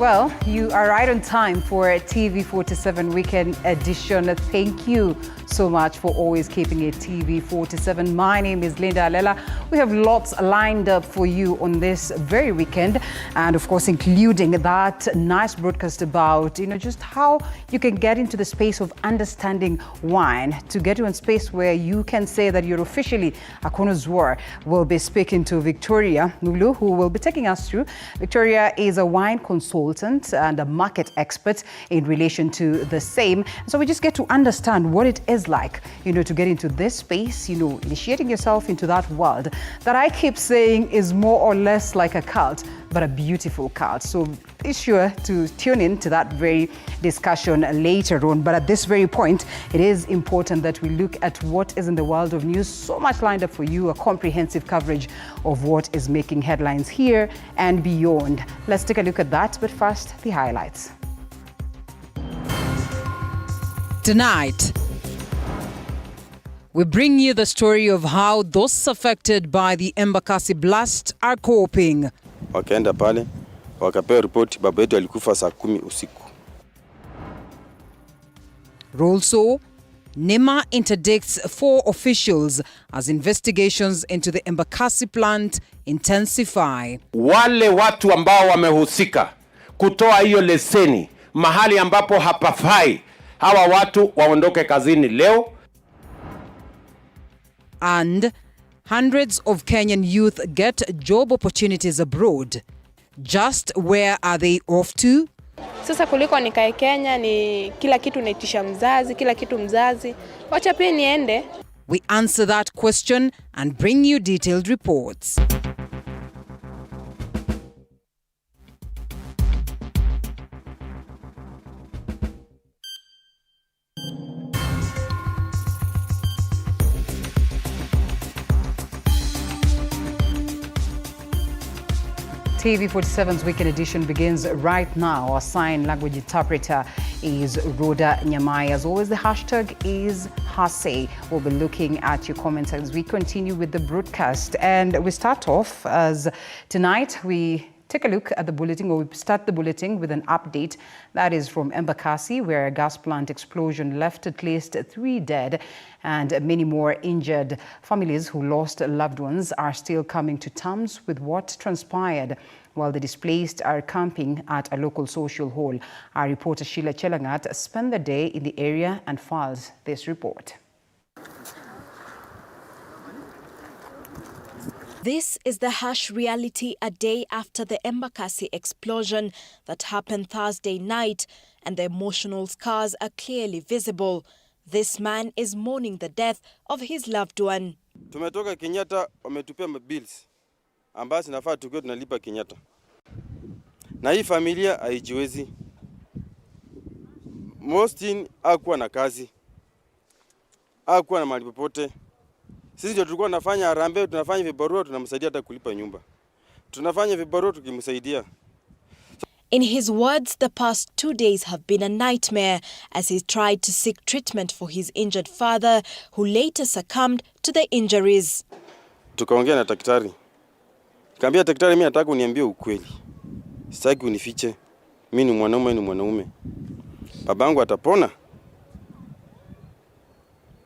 Well, you are right on time for TV47 Weekend Edition. Thank you so much for always keeping it TV47. My name is Linda Alela. We have lots lined up for you on this very weekend, and of course including that nice broadcast about, just how you can get into the space of understanding wine, to get you in space where you can say that you're officially a connoisseur. We'll be speaking to Victoria Nulu, who will be taking us through. Victoria is a wine consultant and a market expert in relation to the same. So we just get to understand what it is like, to get into this space, initiating yourself into that world that I keep saying is more or less like a cult, but a beautiful cult. So be sure to tune in to that very discussion later on. But at this very point, it is important that we look at what is in the world of news. So much lined up for you, a comprehensive coverage of what is making headlines here and beyond. Let's take a look at that, but first, the highlights. Tonight, we bring you the story of how those affected by the Embakasi blast are coping. Wakaenda pale, wakapewa ripoti baba yetu alikufa saa 10 usiku. Also, NEMA interdicts 4 officials as investigations into the Embakasi plant intensify. Wale watu ambao wamehusika kutoa hiyo leseni mahali ambapo hapafai, hawa watu waondoke kazini leo. And hundreds of Kenyan youth get job opportunities abroad. Just where are they off to? Sasa kuliko nikae Kenya, ni kila kitu naitisha mzazi, kila kitu mzazi. Wacha pia niende. We answer that question and bring you detailed reports. TV47's Weekend Edition begins right now. Our sign language interpreter is Rhoda Nyamai. As always, the hashtag is Hase. We'll be looking at your comments as we continue with the broadcast. And we start off as tonight we take a look at the bulletin, or we start the bulletin with an update that is from Embakasi, where a gas plant explosion left at least 3 dead and many more injured. Families who lost loved ones are still coming to terms with what transpired, while the displaced are camping at a local social hall. Our reporter Sheila Chelangat spent the day in the area and files this report. This is the harsh reality a day after the Embakasi explosion that happened Thursday night, and the emotional scars are clearly visible. This man is mourning the death of his loved one. Tumetoka Kenyatta, wametupia bills ambazo nafaa tukio tunalipa Kenyatta. Na hii familia haijiwezi. Mostin hakuwa na kazi. Hakuwa na mahali popote. Sisi ndio tulikuwa tunafanya harambee, tunafanya vibarua, tunamsaidia hata kulipa nyumba. Tunafanya vibarua tukimsaidia. In his words, the past 2 days have been a nightmare as he tried to seek treatment for his injured father, who later succumbed to the injuries. Tukaongea na daktari. Nikamwambia daktari, mimi nataka uniambie ukweli. Sitaki unifiche. Mimi ni mwanaume. Babangu atapona?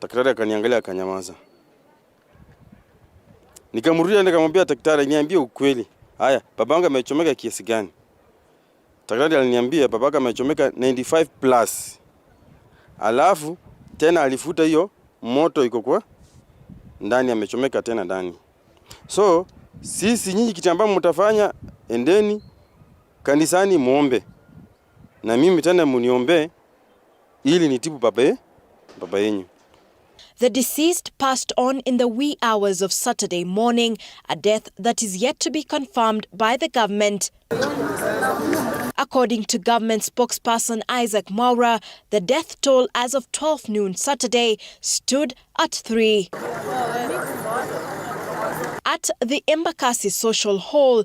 Daktari akaniangalia akanyamaza. Nikamrudia nikamwambia daktari, niambie ukweli. Haya, babangu amechomeka kiasi gani? Daktari aliniambia babaka amechomeka 95 plus. Alafu tena alifuta hiyo moto iko kwa ndani, amechomeka tena ndani. So sisi nyinyi kitu ambacho mtafanya, endeni kanisani muombe. Na mimi tena muniombe ili nitibu baba yenu. The deceased passed on in the wee hours of Saturday morning, a death that is yet to be confirmed by the government. According to government spokesperson Isaac Mwaura, the death toll as of 12 noon Saturday stood at 3. At the Embakasi social hall,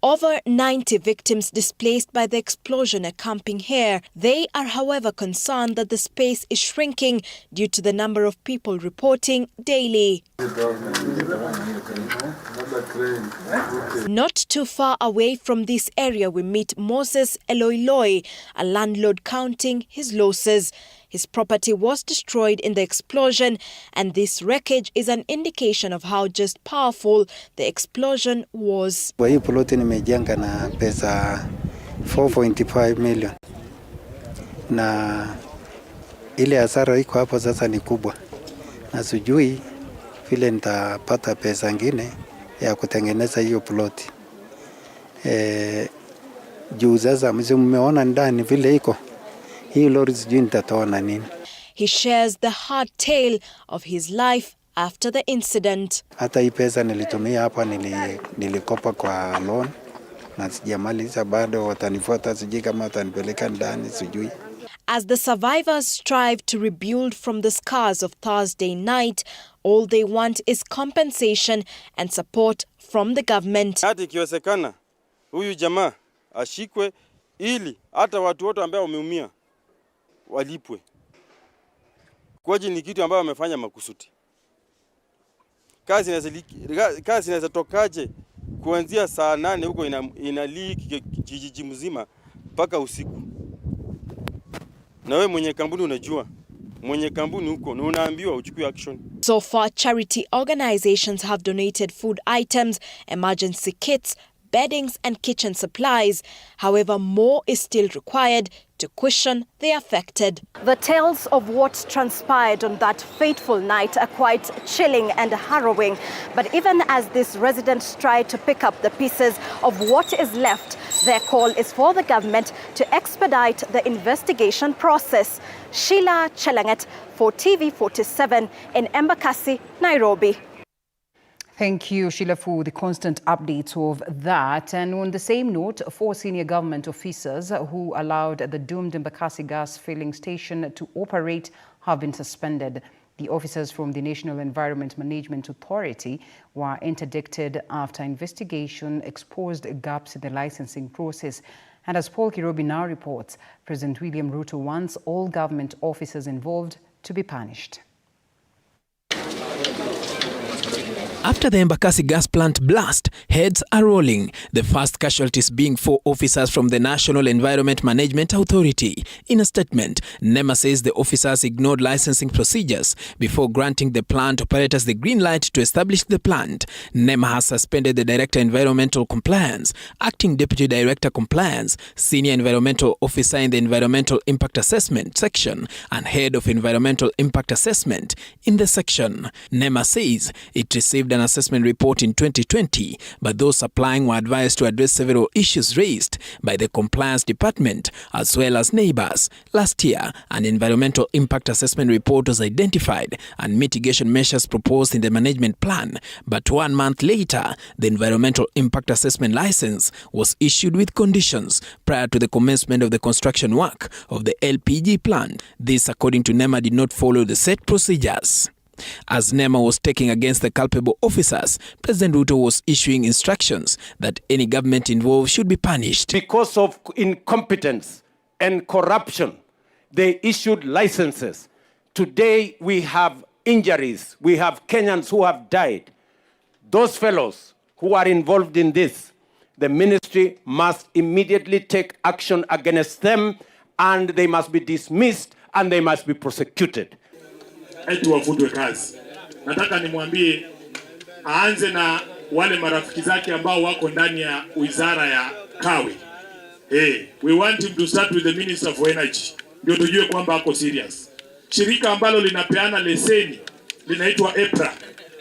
over 90 victims displaced by the explosion are camping here. They are, however, concerned that the space is shrinking due to the number of people reporting daily. Not too far away from this area, we meet Moses Eloiloi, a landlord counting his losses. His property was destroyed in the explosion, and this wreckage is an indication of how just powerful the explosion was. Kwa hii ploti nimejenga na pesa 4.5 million. Na ile hasara iko hapo sasa ni kubwa. Na sijui vile nitapata pesa ngine ya kutengeneza hiyo ploti. Juu sasa mmeona ndani vile iko. Hii lori sijui nitatoa na nini. He shares the hard tale of his life after the incident. Hata hii pesa nilitumia hapa nilikopa kwa loan na sijamaliza bado, watanifuata sijui kama watanipeleka ndani sijui. As the survivors strive to rebuild from the scars of Thursday night, all they want is compensation and support from the government. Hata ikiwezekana huyu jamaa ashikwe ili hata watu wote ambao wameumia walipwe. Kwaji ni kitu ambayo wamefanya makusudi. Kazi inaweza tokaje kuanzia saa 8 huko inaliki kijiji mzima mpaka usiku. Na wewe mwenye kampuni unajua, mwenye kampuni huko na unaambiwa uchukue action. So far, charity organizations have donated food items, emergency kits, beddings and kitchen supplies. However, more is still required to cushion the affected. The tales of what transpired on that fateful night are quite chilling and harrowing. But even as these residents try to pick up the pieces of what is left, their call is for the government to expedite the investigation process. Sheila Chelanget for TV47 in Embakasi, Nairobi. Thank you, Sheila, for the constant updates of that. And on the same note, 4 senior government officers who allowed the doomed Embakasi gas filling station to operate have been suspended. The officers from the National Environment Management Authority were interdicted after investigation exposed gaps in the licensing process. And as Paul Kirobi now reports, President William Ruto wants all government officers involved to be punished. After the Embakasi gas plant blast, heads are rolling, the first casualties being 4 officers from the National Environment Management Authority. In a statement, NEMA says the officers ignored licensing procedures before granting the plant operators the green light to establish the plant. NEMA has suspended the Director Environmental Compliance, Acting Deputy Director Compliance, Senior Environmental Officer in the Environmental Impact Assessment section, and Head of Environmental Impact Assessment in the section. NEMA says it received an assessment report in 2020, but those applying were advised to address several issues raised by the Compliance Department as well as neighbors. Last year, an environmental impact assessment report was identified and mitigation measures proposed in the management plan, but 1 month later, the environmental impact assessment license was issued with conditions prior to the commencement of the construction work of the LPG plant. This, according to NEMA, did not follow the set procedures. As NEMA was taking against the culpable officers, President Ruto was issuing instructions that any government involved should be punished. Because of incompetence and corruption, they issued licenses. Today we have injuries. We have Kenyans who have died. Those fellows who are involved in this, the ministry must immediately take action against them, and they must be dismissed and they must be prosecuted. Eti wafutwe kazi. Nataka nimwambie aanze na wale marafiki zake ambao wako ndani ya wizara ya kawi. We want him to start with the Minister for Energy. Ndio tujue kwamba ako serious. Shirika ambalo linapeana leseni linaitwa EPRA.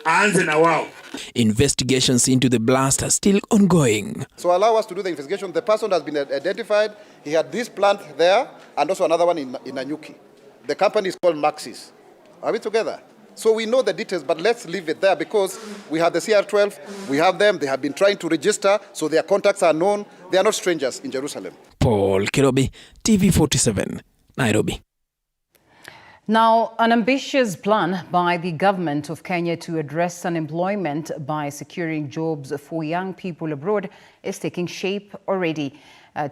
Aanze na wao. Investigations into the blast are still ongoing. So allow us to do the investigation. The person has been identified. He had this plant there and also another one in Nanyuki. The company is called Maxis. Are we together? So we know the details, but let's leave it there because we have the CR12, we have them, they have been trying to register, so their contacts are known. They are not strangers in Jerusalem. Paul Kirobi, TV47, Nairobi. Now, an ambitious plan by the government of Kenya to address unemployment by securing jobs for young people abroad is taking shape already.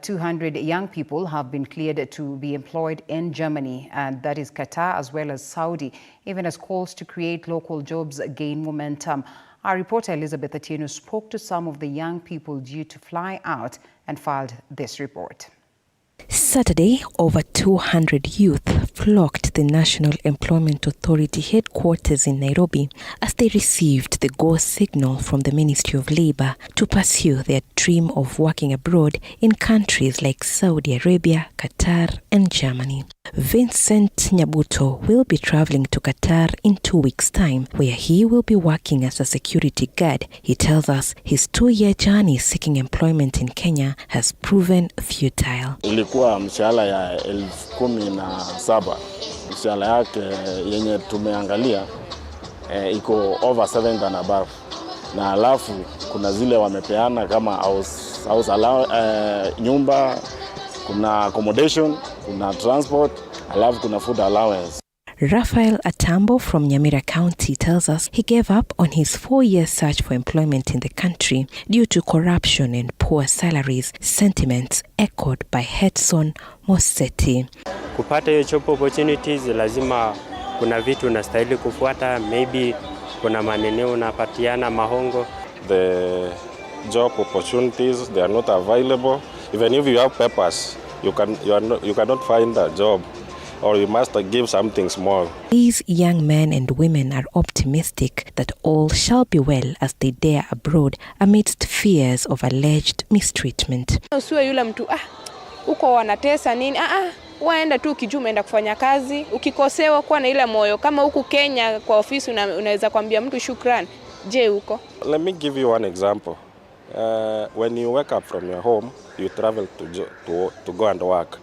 200 young people have been cleared to be employed in Germany, and that is Qatar as well as Saudi, even as calls to create local jobs gain momentum. Our reporter Elizabeth Atieno spoke to some of the young people due to fly out and filed this report. Saturday, over 200 youth flocked the National Employment Authority headquarters in Nairobi as they received the go signal from the Ministry of Labour to pursue their dream of working abroad in countries like Saudi Arabia, Qatar and Germany. Vincent Nyabuto will be traveling to Qatar in 2 weeks' time, where he will be working as a security guard. He tells us his 2-year journey seeking employment in Kenya has proven futile. Ilikuwa mshahara ya 17,000. Mshahara yake yenye tumeangalia iko over 7 and above. Na alafu kuna zile wamepeana kama house nyumba, kuna accommodation, kuna transport, alafu kuna food allowance. Raphael Atambo from Nyamira County tells us he gave up on his 4-year search for employment in the country due to corruption and poor salaries, sentiments echoed by Hedson Moseti. Kupata hiyo job opportunities lazima kuna vitu unastahili kufuata, maybe kuna maneno unapatiana mahongo. The job opportunities, they are not available. Even if you have papers, you cannot find a job, or you must give something small. These young men and women are optimistic that all shall be well as they dare abroad amidst fears of alleged mistreatment. Usiwe yule mtu uko wanatesa nini, waenda tu ukijua umeenda kufanya kazi, ukikosewa kuwa na ile moyo. Kama huku Kenya kwa ofisi unaweza kuambia mtu shukrani, je huko? Let me give you one example. When you wake up from your home, you travel to go and work.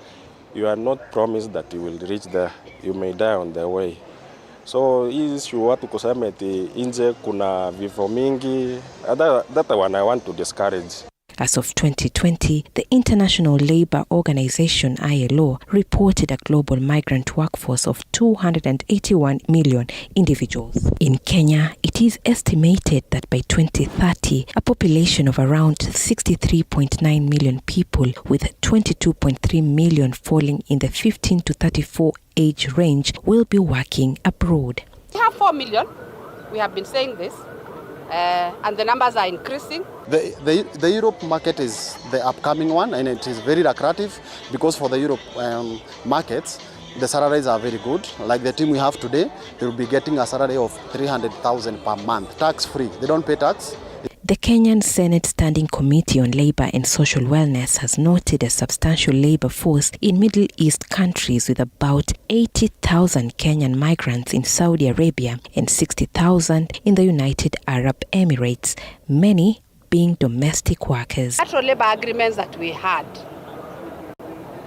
You are not promised that you will reach there. You may die on the way. So issue watu kusema eti nje kuna vifo mingi, that one I want to discourage. As of 2020, the International Labour Organization ILO reported a global migrant workforce of 281 million individuals. In Kenya, it is estimated that by 2030, a population of around 63.9 million people, with 22.3 million falling in the 15 to 34 age range, will be working abroad. We have 4 million. We have been saying this. And the numbers are increasing. The Europe market is the upcoming one, and it is very lucrative because for the Europe markets, the salaries are very good. Like the team we have today, they will be getting a salary of 300,000 per month, tax-free. They don't pay tax. The Kenyan Senate Standing Committee on Labour and Social Wellness has noted a substantial labour force in Middle East countries, with about 80,000 Kenyan migrants in Saudi Arabia and 60,000 in the United Arab Emirates, many being domestic workers. Bilateral labour agreements that we had,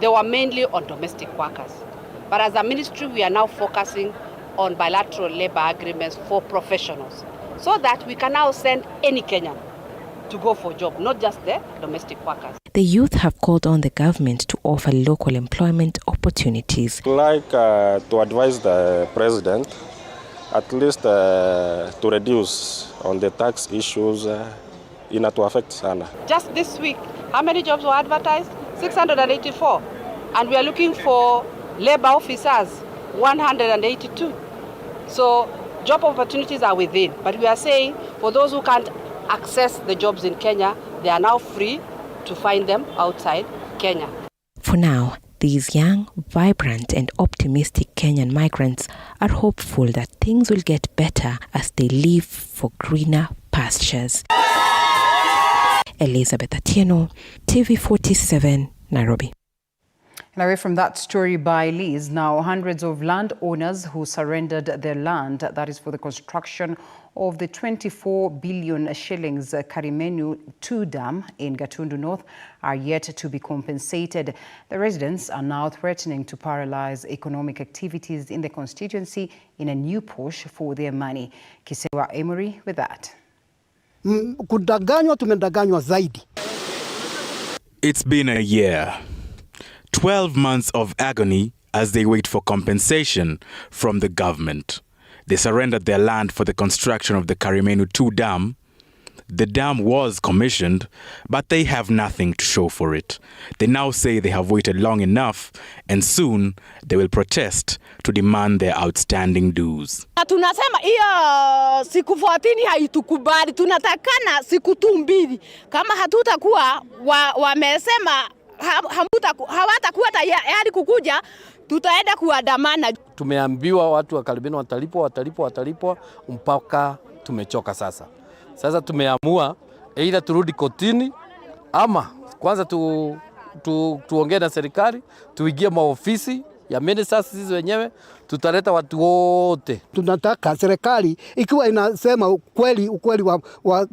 they were mainly on domestic workers. But as a ministry, we are now focusing on bilateral labour agreements for professionals, so that we can now send any Kenyan to go for a job, not just the domestic workers. The youth have called on the government to offer local employment opportunities. I'd like to advise the president at least to reduce on the tax issues to affect Sana. Just this week, how many jobs were advertised? 684. And we are looking for labor officers, 182. So job opportunities are within, but we are saying for those who can't access the jobs in Kenya, they are now free to find them outside Kenya. For now, these young, vibrant and optimistic Kenyan migrants are hopeful that things will get better as they leave for greener pastures. Elizabeth Atieno, TV47, Nairobi. And away from that story by Liz, now hundreds of landowners who surrendered their land, that is for the construction of the 24 billion shillings Karimenu 2 Dam in Gatundu North, are yet to be compensated. The residents are now threatening to paralyze economic activities in the constituency in a new push for their money. Kisewa Emory with that. Kudanganywa, tumedanganywa zaidi. It's been a year. 12 months of agony as they wait for compensation from the government. They surrendered their land for the construction of the Karimenu 2 Dam. The dam was commissioned, but they have nothing to show for it. They now say they have waited long enough, and soon they will protest to demand their outstanding dues. Tunasema hiyo siku 14 haitukubali, tunatakana siku 2 kama hatutakuwa wamesema hawatakuwa tayari kukuja, tutaenda kuandamana. Tumeambiwa watu wa Karibini watalipwa mpaka tumechoka sasa. Sasa tumeamua either turudi kotini ama kwanza tuongee na serikali, tuingie maofisi ya ministers sisi wenyewe, tutaleta watu wote. Tunataka serikali ikiwa inasema ukweli wa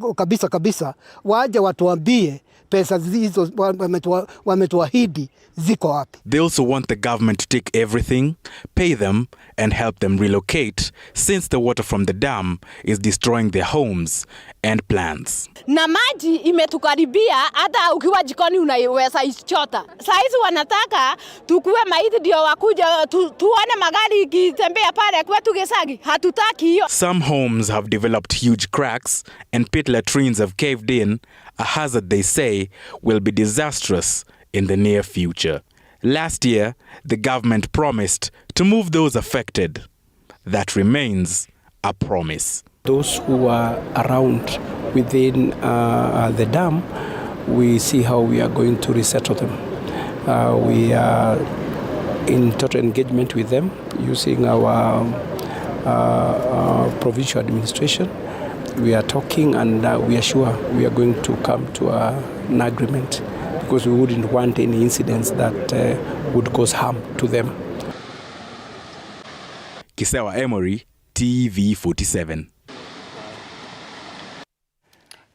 kabisa waje watuambie pesa hizo wametuahidi ziko wapi. They also want the government to take everything, pay them and help them relocate, since the water from the dam is destroying their homes and plants. Na maji imetukaribia, hata ukiwa jikoni unaiweza ichota. Saizi wanataka tukue maiti ndio wakuja tuone magari ikitembea pale kwetu Gesagi. Hatutaki hiyo. Some homes have developed huge cracks and pit latrines have caved in, a hazard they say will be disastrous in the near future. Last year, the government promised to move those affected. That remains a promise. Those who are around within the dam, we see how we are going to resettle them. We are in total engagement with them using our provincial administration. We are talking and we are sure we are going to come to an agreement, because we wouldn't want any incidents that would cause harm to them. Kisewa Emory, TV47.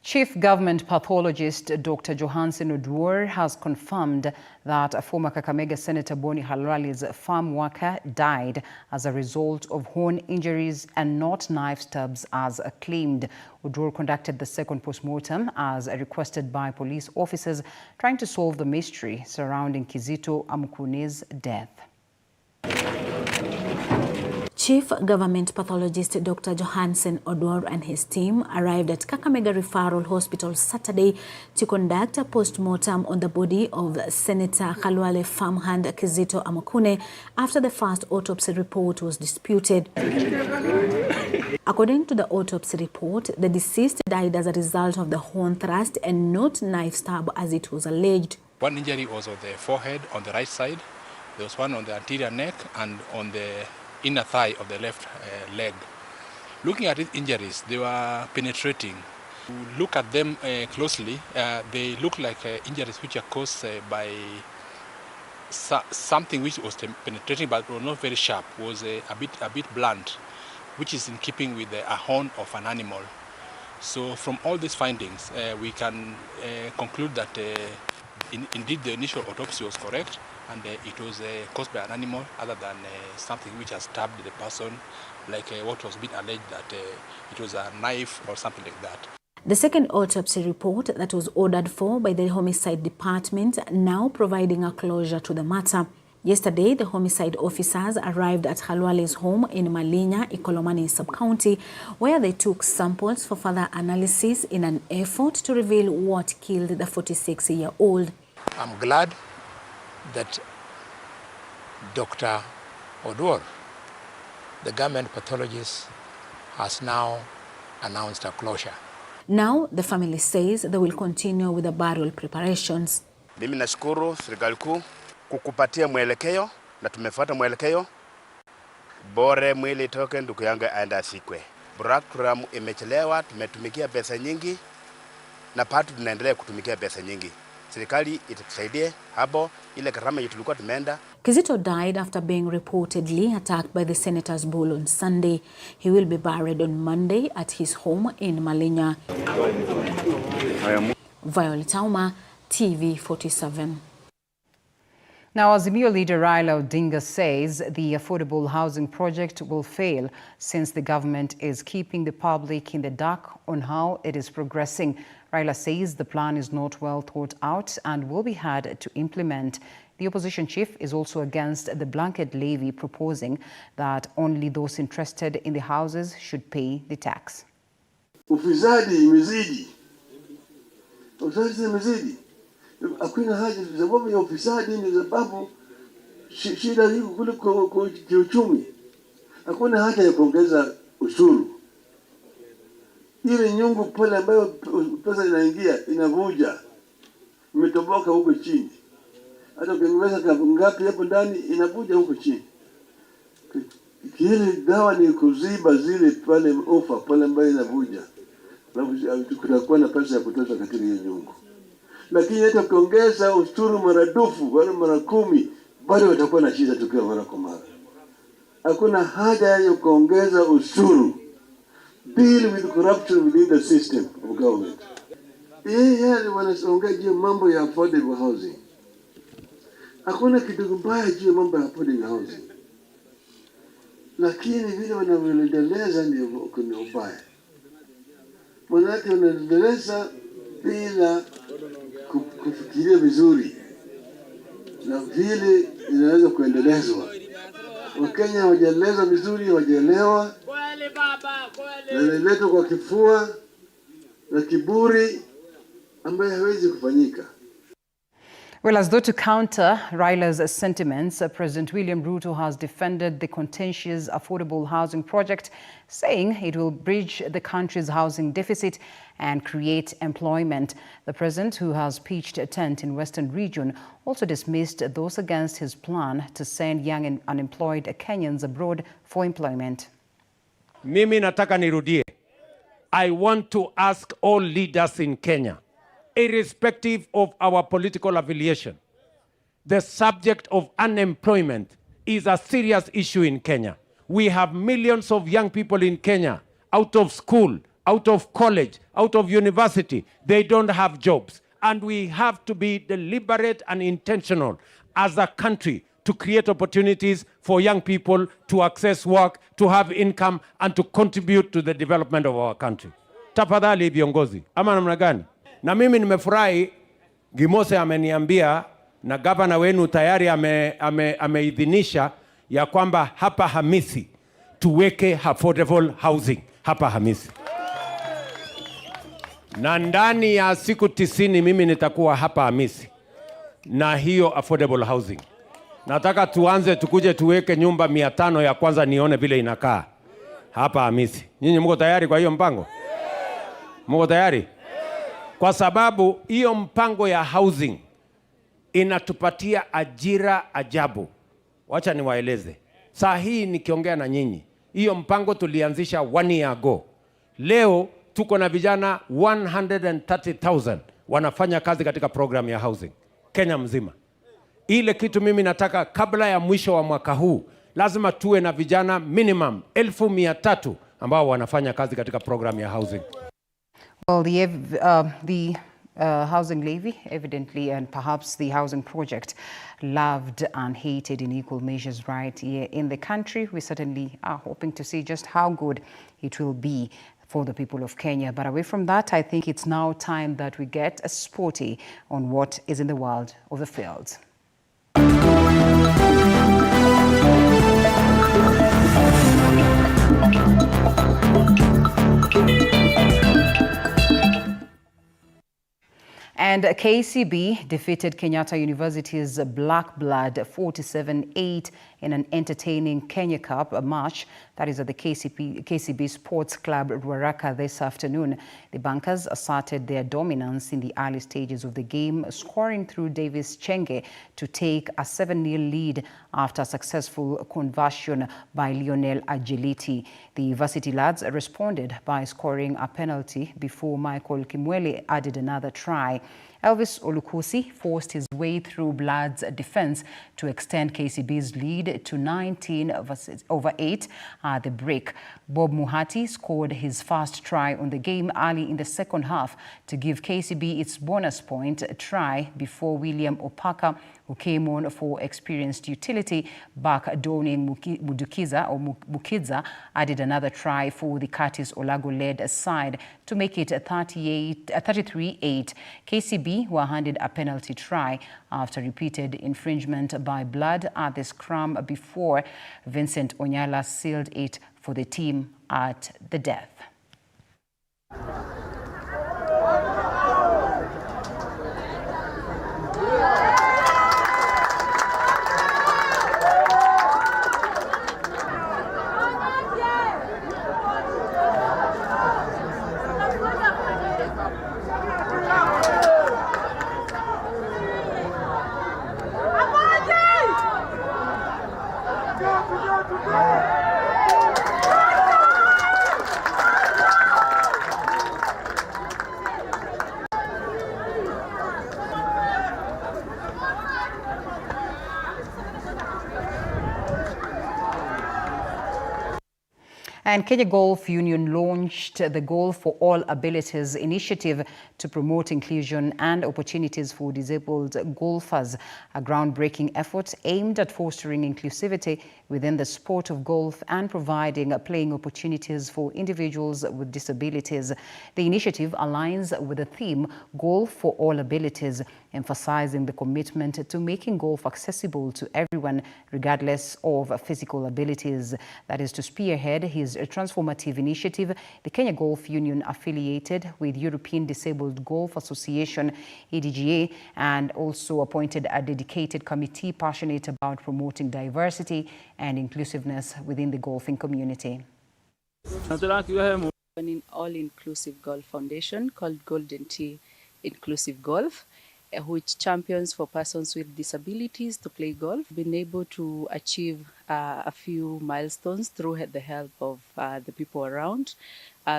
Chief Government Pathologist Dr. Johansen Oduor has confirmed that former Kakamega Senator Boni Halwale's farm worker died as a result of horn injuries and not knife stabs as claimed. Oduor conducted the second postmortem as requested by police officers trying to solve the mystery surrounding Kizito Amukune's death. Chief Government Pathologist Dr. Johansen Oduor and his team arrived at Kakamega Referral Hospital Saturday to conduct a post-mortem on the body of Senator Halwale farmhand Kizito Amakune after the first autopsy report was disputed. According to the autopsy report, the deceased died as a result of the horn thrust and not knife stab as it was alleged. One injury was on the forehead on the right side. There was one on the anterior neck and on the inner thigh of the left leg. Looking at these injuries, they were penetrating. Look at them closely, they look like injuries which are caused by something which was penetrating but was not very sharp, was a bit blunt, which is in keeping with a horn of an animal. So from all these findings, we can conclude that indeed the initial autopsy was correct, and it was caused by an animal other than something which has stabbed the person, like what was being alleged that it was a knife or something like that. The second autopsy report that was ordered for by the Homicide Department now providing a closure to the matter. Yesterday, the homicide officers arrived at Halwale's home in Malinya, Ikolomani sub-county, where they took samples for further analysis in an effort to reveal what killed the 46-year-old. I'm glad that Dr. Oduor, the government pathologist, has now announced a closure. Now, the family says they will continue with the burial preparations. Mimi nashukuru serikali kuu kukupatia mwelekeo na tumefuata mwelekeo. Bore mwili toke ndugu yangu aende asikwe. Program imechelewa, tumetumikia pesa nyingi na pato tunaendelea kutumikia pesa nyingi. Serikali itusaidie hapo ile gharama yetu tulikuwa tumeenda. Kizito died after being reportedly attacked by the senator's bull on Sunday. He will be buried on Monday at his home in Malinya. Violet Tauma, TV47. Now, Azimio leader Raila Odinga says the affordable housing project will fail since the government is keeping the public in the dark on how it is progressing. Raila says the plan is not well thought out and will be hard to implement. The opposition chief is also against the blanket levy, proposing that only those interested in the houses should pay the tax. Ufisadi imezidi Ufisadi imezidi. Hakuna haja, sababu ya ufisadi ni sababu shida hii kule kwa kiuchumi. Hakuna haja ya kuongeza ushuru. Ile nyungu pale ambayo pesa inaingia inavuja, imetoboka huko chini. Hata ukiongeza ngapi hapo ndani inavuja huko chini. Kile dawa ni kuziba zile pale ofa pale ambayo inavuja. Kutakuwa na pesa ya kutosha katika hiyo nyungu. Lakini hata ukiongeza ushuru maradufu, wale mara 10, bado watakuwa na shida tukiwa mara kwa mara. Hakuna haja ya kuongeza ushuru. Deal with corruption within the system of government. Wanaongea juu mambo ya affordable housing. Hakuna kitu mbaya juu mambo ya affordable housing. Lakini vile wanavyoendeleza ndio kuna ubaya. Manake wanaendeleza bila kufikiria vizuri na vile inaweza kuendelezwa. Wakenya hawajaeleza vizuri, hawajaelewa. Na inaletwa kwa kifua na kiburi ambaye hawezi kufanyika. Well, as though to counter Raila's sentiments, President William Ruto has defended the contentious affordable housing project, saying it will bridge the country's housing deficit and create employment. The president, who has pitched a tent in Western region, also dismissed those against his plan to send young and unemployed Kenyans abroad for employment. Mimi nataka nirudie. I want to ask all leaders in Kenya, irrespective of our political affiliation, the subject of unemployment is a serious issue in Kenya. We have millions of young people in Kenya out of school, out of college, out of university. They don't have jobs. And we have to be deliberate and intentional as a country to create opportunities for young people to access work, to have income, and to contribute to the development of our country. Tafadhali viongozi, ama namna gani? Na mimi nimefurahi Gimose ameniambia na gavana wenu tayari ameidhinisha ya kwamba hapa Hamisi tuweke affordable housing hapa Hamisi. Na ndani ya siku 90 mimi nitakuwa hapa Hamisi na hiyo affordable housing. Nataka tuanze tukuje tuweke nyumba 500 ya kwanza nione vile inakaa hapa Hamisi. Nyinyi mko tayari kwa hiyo mpango? Mko tayari? Kwa sababu hiyo mpango ya housing inatupatia ajira ajabu. Wacha niwaeleze. Saa hii nikiongea na nyinyi, hiyo mpango tulianzisha 1 year ago. Leo tuko na vijana 130,000 wanafanya kazi katika program ya housing Kenya mzima. Ile kitu mimi nataka kabla ya mwisho wa mwaka huu lazima tuwe na vijana minimum 1,300 ambao wanafanya kazi katika program ya housing. Well, the housing levy, evidently, and perhaps the housing project, loved and hated in equal measures right here in the country. We certainly are hoping to see just how good it will be for the people of Kenya. But away from that, I think it's now time that we get a sporty on what is in the world of the field. And KCB defeated Kenyatta University's Black Blood 47-8 in an entertaining Kenya Cup match that is at the KCB Sports Club Ruaraka this afternoon. The Bankers asserted their dominance in the early stages of the game, scoring through Davis Chenge to take a 7-0 lead after a successful conversion by Lionel Agility. The varsity lads responded by scoring a penalty before Michael Kimwele added another try. Elvis Olukusi forced his way through Blood's defense to extend KCB's lead to 19/8 at the break. Bob Muhati scored his first try on the game early in the second half to give KCB its bonus point try before William Opaka, who came on for experienced utility back Doning Mukiza, added another try for the Curtis Olago-led side to make it 33-8. KCB were handed a penalty try after repeated infringement by Blood at the scrum before Vincent Onyala sealed it for the team at the death. And Kenya Golf Union launched the Golf for All Abilities initiative to promote inclusion and opportunities for disabled golfers, a groundbreaking effort aimed at fostering inclusivity within the sport of golf and providing playing opportunities for individuals with disabilities. The initiative aligns with the theme Golf for All Abilities, emphasizing the commitment to making golf accessible to everyone regardless of physical abilities. That is to spearhead his transformative initiative, the Kenya Golf Union, affiliated with European Disabled Golf Association, EDGA, and also appointed a dedicated committee passionate about promoting diversity and inclusiveness within the golfing community. An all-inclusive golf foundation called Golden Tee Inclusive Golf, which champions for persons with disabilities to play golf. Been able to achieve a few milestones through the help of the people around,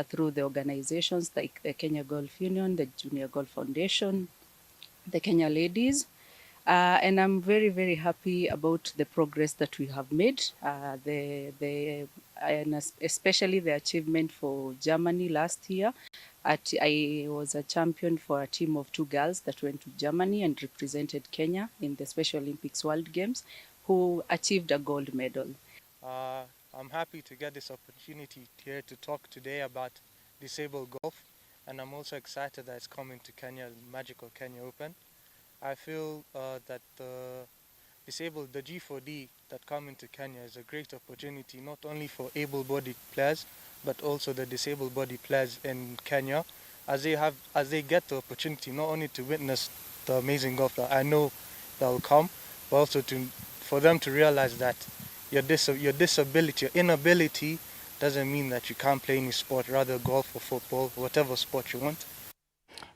through the organizations like the Kenya Golf Union, the Junior Golf Foundation, the Kenya Ladies. And I'm very, very happy about the progress that we have made, and especially the achievement for Germany last year. I was a champion for a team of 2 girls that went to Germany and represented Kenya in the Special Olympics World Games, who achieved a gold medal. I'm happy to get this opportunity here to talk today about disabled golf, and I'm also excited that it's coming to Kenya, Magical Kenya Open. I feel that the G4D that come into Kenya is a great opportunity not only for able-bodied players but also the disabled-bodied players in Kenya, as they get the opportunity not only to witness the amazing golf that I know that will come, but also for them to realize that your disability, your inability doesn't mean that you can't play any sport, rather golf or football, whatever sport you want.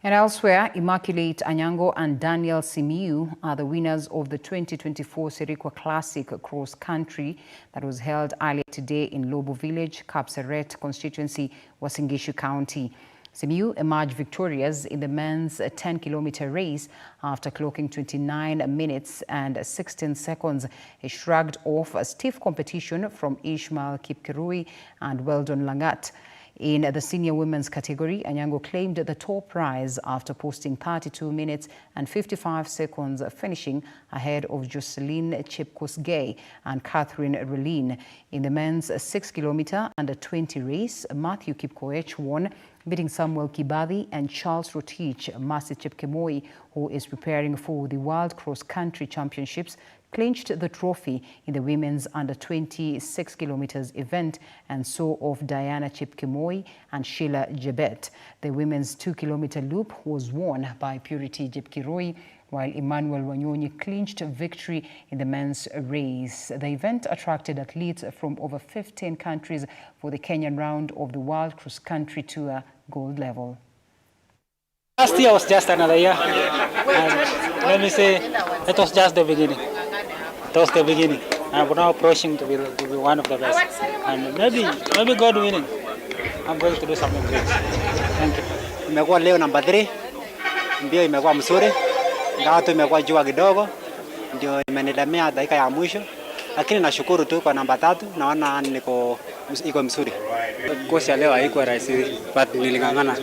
And elsewhere, Immaculate Anyango and Daniel Simiu are the winners of the 2024 Serikwa Classic Cross Country that was held earlier today in Lobo Village, Kapseret constituency, Uasin Gishu County. Simiu emerged victorious in the men's 10-kilometer race after clocking 29 minutes and 16 seconds. He shrugged off a stiff competition from Ishmael Kipkirui and Weldon Langat. In the senior women's category, Anyango claimed the top prize after posting 32 minutes and 55 seconds, finishing ahead of Jocelyn Chepkosgei and Catherine Relin. In the men's 6-kilometer under 20 race, Matthew Kipkoech won, beating Samuel Kibadi and Charles Rotich. Mercy Chepkemoi, who is preparing for the World Cross Country Championships, clinched the trophy in the women's under 26 kilometers event, and so of Diana Chepkemoi and Sheila Jebet. The women's 2-kilometer loop was won by Purity Jepkiroi, while Emmanuel Wanyonyi clinched victory in the men's race. The event attracted athletes from over 15 countries for the Kenyan round of the World Cross Country Tour Gold Level. Last year was just another year, and let me say it was just the beginning. It was the beginning. I'm now approaching to be one of the best, and maybe God willing, I'm going to do something great. Thank you. Imekuwa leo namba 3, mbio imekuwa mzuri, ingawa tu imekuwa jua kidogo, ndio imenilemea dakika ya mwisho, lakini nashukuru tu kwa namba 3, naona iko mzuri. Kosi ya leo haikuwa rahisi, but nilingangana.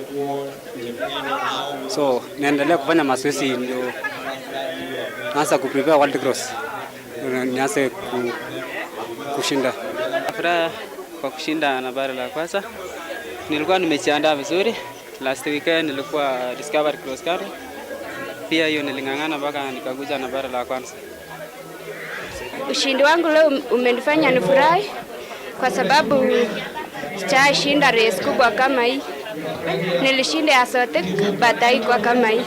So naendelea kufanya mazoezi ndio naanza kuprepare World Cross. Nianze kushinda. Furaha kwa kushinda nambari la kwanza. Nilikuwa nimejiandaa vizuri. Last weekend nilikuwa discovered cross country. Pia hiyo nilingangana mpaka nikaguza nambari la kwanza. Ushindi wangu leo umenifanya nifurahi kwa sababu sijashinda race kubwa kama hii. Nilishinda Athletic but haikuwa kama hii.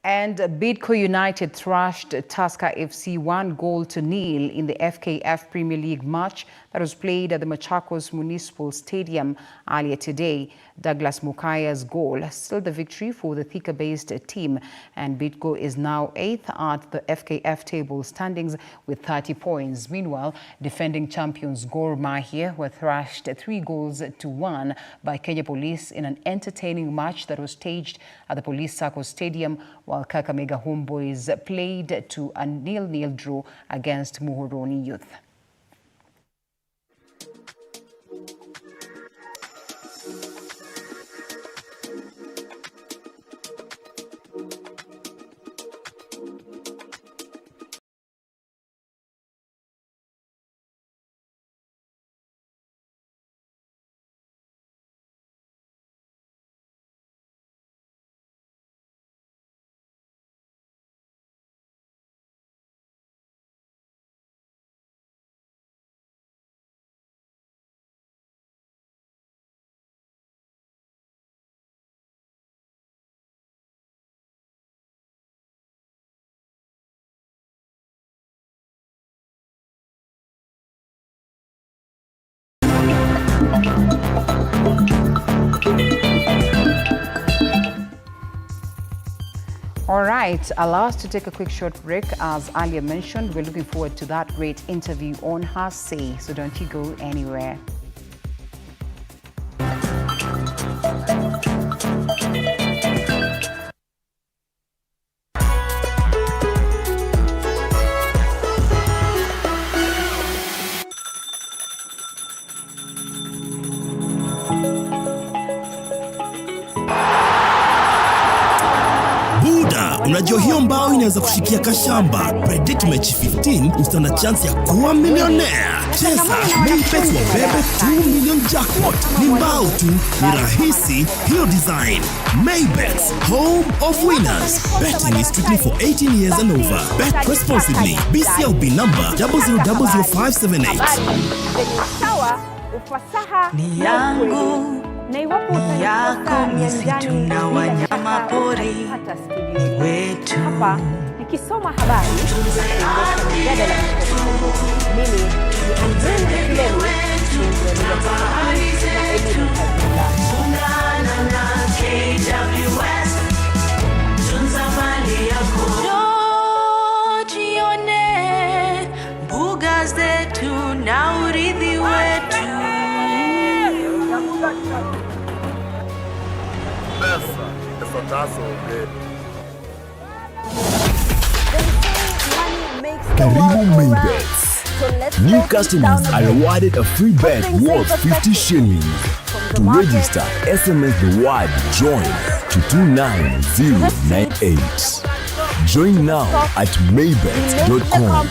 And Bidco United thrashed Tusker FC 1-0 in the FKF Premier League match that was played at the Machakos Municipal Stadium earlier today. Douglas Mukaya's goal sealed the victory for the Thika-based team, and Bidco is now 8th at the FKF table standings with 30 points. Meanwhile, defending champions Gor Mahia were thrashed 3-1 by Kenya Police in an entertaining match that was staged at the Police Circle Stadium, while Kakamega Homeboys played to a 0-0 draw against Muhoroni Youth. All right, allow us to take a quick short break. As earlier mentioned, we're looking forward to that great interview on Her Say, so don't you go anywhere. Unajua hiyo mbao inaweza kushikia kashamba. Predict mechi 15 ustana chance ya kuwa millionaire. Cheza Maybet wabebe 2 million jackpot. Ni mbao tu, ni rahisi, hiyo design. Maybet, home of winners. Betting is strictly for 18 years and over. Bet responsibly. BCLB number 0000578. Ni yangu, yako misitu na wanyama pori, ni wetu. Hapa nikisoma habari mjadala mimi ni Jione mbuga zetu na urithi wetu. Karibu Maybet. New customers are awarded a free bet worth 50 shillings. To register, SMS the word JOIN to 29098. Join now at maybet.com.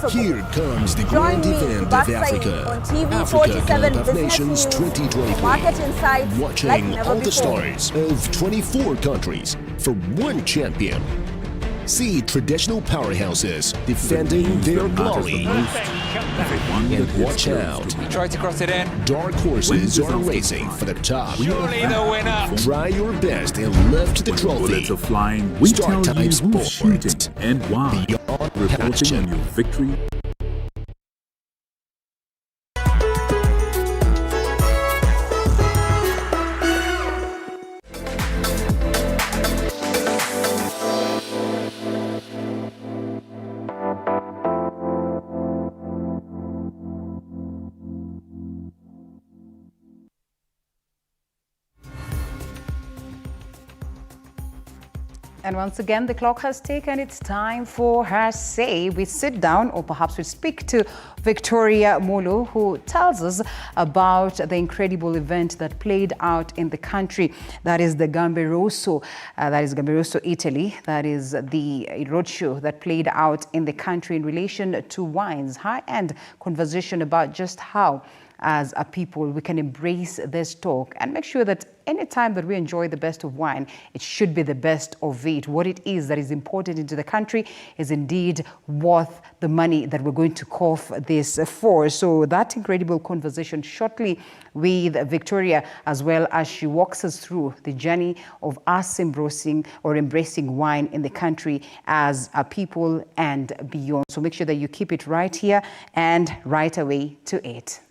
Here comes the grand event of Africa. Africa Cup of Nations 2023. Watching all the stars of 24 countries for one champion. See traditional powerhouses defending their glory. And watch out. Try to cross it in. Dark horses are racing for the top. Surely the winner. Try your best and lift the trophy. Bullets are flying. We tell you who's Sports. shooting and why. Beyond Reporting passion. on your victory. And once again, the clock has taken its time for Her Say. We sit down, or perhaps we speak to Victoria Mulu, who tells us about the incredible event that played out in the country. That is the Gamberoso, Italy. That is the roadshow that played out in the country in relation to wines. High-end conversation about just how, as a people, we can embrace this talk and make sure that any time that we enjoy the best of wine, it should be the best of it. What it is that is imported into the country is indeed worth the money that we're going to cough this for. So that incredible conversation shortly with Victoria, as well as she walks us through the journey of us embracing wine in the country as a people and beyond. So make sure that you keep it right here and right away to it.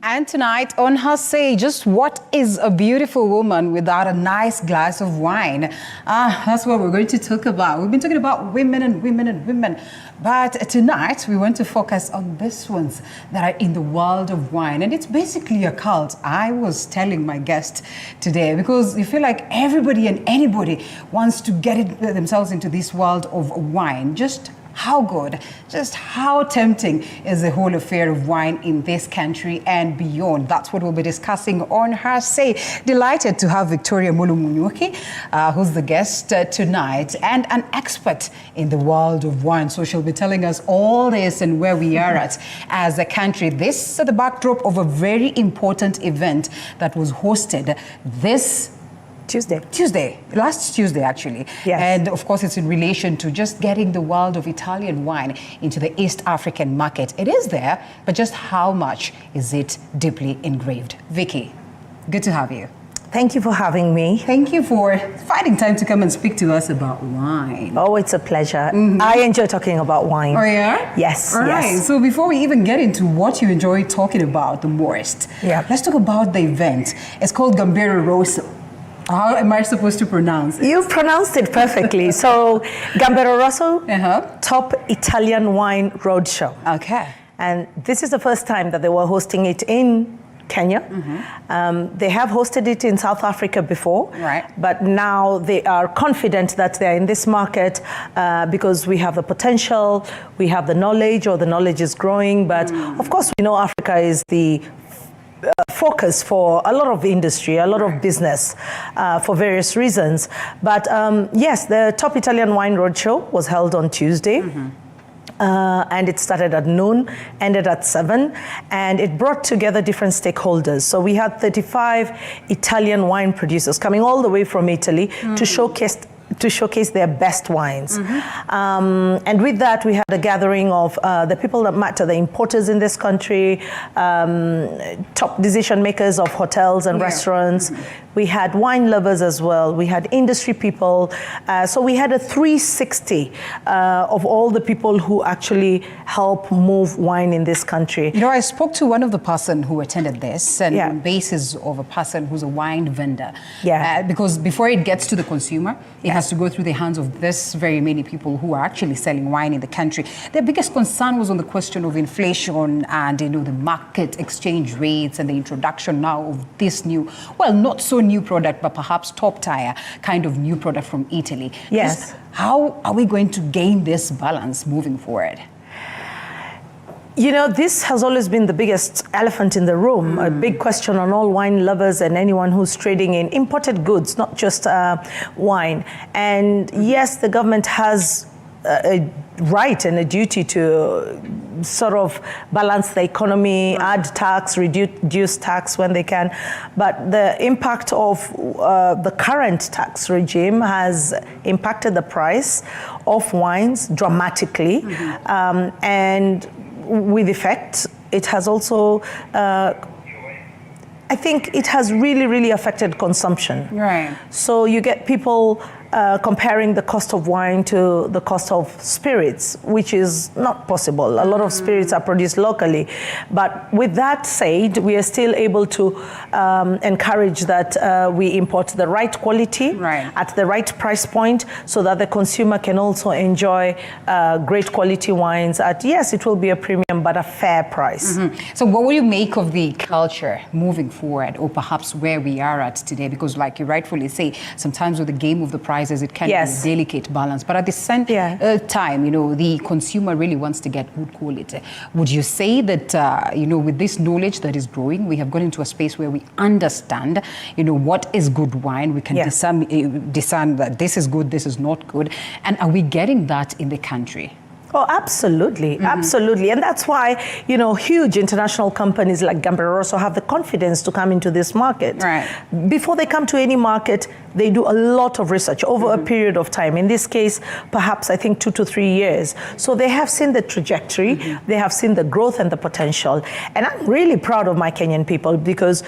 And tonight on Her Say, just what is a beautiful woman without a nice glass of wine? That's what we're going to talk about. We've been talking about women and women and women. But tonight, we want to focus on these ones that are in the world of wine. And it's basically a cult. I was telling my guest today, because you feel like everybody and anybody wants to get themselves into this world of wine. Just how good, just how tempting is the whole affair of wine in this country and beyond? That's what we'll be discussing on Her Say. Delighted to have Victoria Mulu Munyuki, who's the guest tonight and an expert in the world of wine. So she'll be telling us all this and where we are at as a country. This is the backdrop of a very important event that was hosted this Tuesday, last Tuesday actually. Yes. And of course it's in relation to just getting the world of Italian wine into the East African market. It is there, but just how much is it deeply engraved? Vicky, good to have you. Thank you for having me. Thank you for finding time to come and speak to us about wine. Oh, it's a pleasure. I enjoy talking about wine. Oh, yeah? Yes, All right. yes. So before we even get into what you enjoy talking about the most, let's talk about the event. It's called Gambero Rosso. How am I supposed to pronounce it? You pronounced it perfectly. So, Gambero Rosso, Top Italian Wine Roadshow. Okay. And this is the first time that they were hosting it in Kenya. They have hosted it in South Africa before, but now they are confident that they're in this market because we have the potential, we have the knowledge, or the knowledge is growing. But of course, we know Africa is the focus for a lot of industry, a lot of business for various reasons. But yes, the Top Italian Wine Roadshow was held on Tuesday. And it started at noon, ended at 7, and it brought together different stakeholders. So we had 35 Italian wine producers coming all the way from Italy to showcase their best wines. And with that, we had a gathering of the people that matter, the importers in this country, top decision makers of hotels and restaurants. We had wine lovers as well. We had industry people. So we had a 360 of all the people who actually help move wine in this country. You know, I spoke to one of the person who attended this, and on basis of a person who's a wine vendor. Because before it gets to the consumer, it has to go through the hands of this very many people who are actually selling wine in the country. Their biggest concern was on the question of inflation and, you know, the market exchange rates and the introduction now of this new, well, not so new product, but perhaps top tier kind of new product from Italy. Yes. Just how are we going to gain this balance moving forward? You know, this has always been the biggest elephant in the room, a big question on all wine lovers and anyone who's trading in imported goods, not just wine. And yes, the government has a right and a duty to sort of balance the economy, add tax, reduce tax when they can. But the impact of the current tax regime has impacted the price of wines dramatically. And with effect, it has also, I think it has really, really affected consumption. Right. So you get people comparing the cost of wine to the cost of spirits, which is not possible. A lot of spirits are produced locally. But with that said, we are still able to encourage that we import the right quality at the right price point so that the consumer can also enjoy great quality wines at, yes, it will be a premium, but a fair price. So what will you make of the culture moving forward, or perhaps where we are at today? Because like you rightfully say, sometimes with the game of the prices, it can be a delicate balance. But at the same time, you know, the consumer really wants to get good quality. Would you say that, you know, with this knowledge that is growing, we have gone into a space where we understand, you know, what is good wine? We can discern that this is good, this is not good. And are we getting that in the country? Oh, absolutely, absolutely. And that's why, you know, huge international companies like Gambero Rosso have the confidence to come into this market. Before they come to any market, they do a lot of research over a period of time. In this case, perhaps I think 2 to 3 years. So they have seen the trajectory, they have seen the growth and the potential. And I'm really proud of my Kenyan people because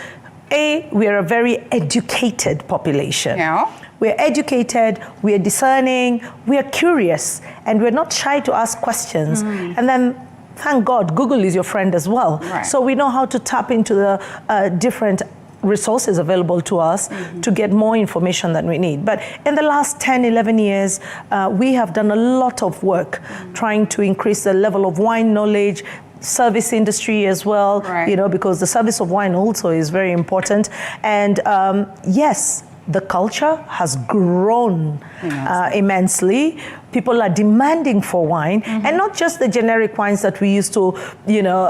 we are a very educated population. We're educated, we're discerning, we're curious, and we're not shy to ask questions. And then, thank God, Google is your friend as well. So we know how to tap into the different resources available to us to get more information than we need. But in the last 10, 11 years, we have done a lot of work trying to increase the level of wine knowledge, service industry as well, you know, because the service of wine also is very important. And yes, the culture has grown immensely. People are demanding for wine, and not just the generic wines that we used to, you know,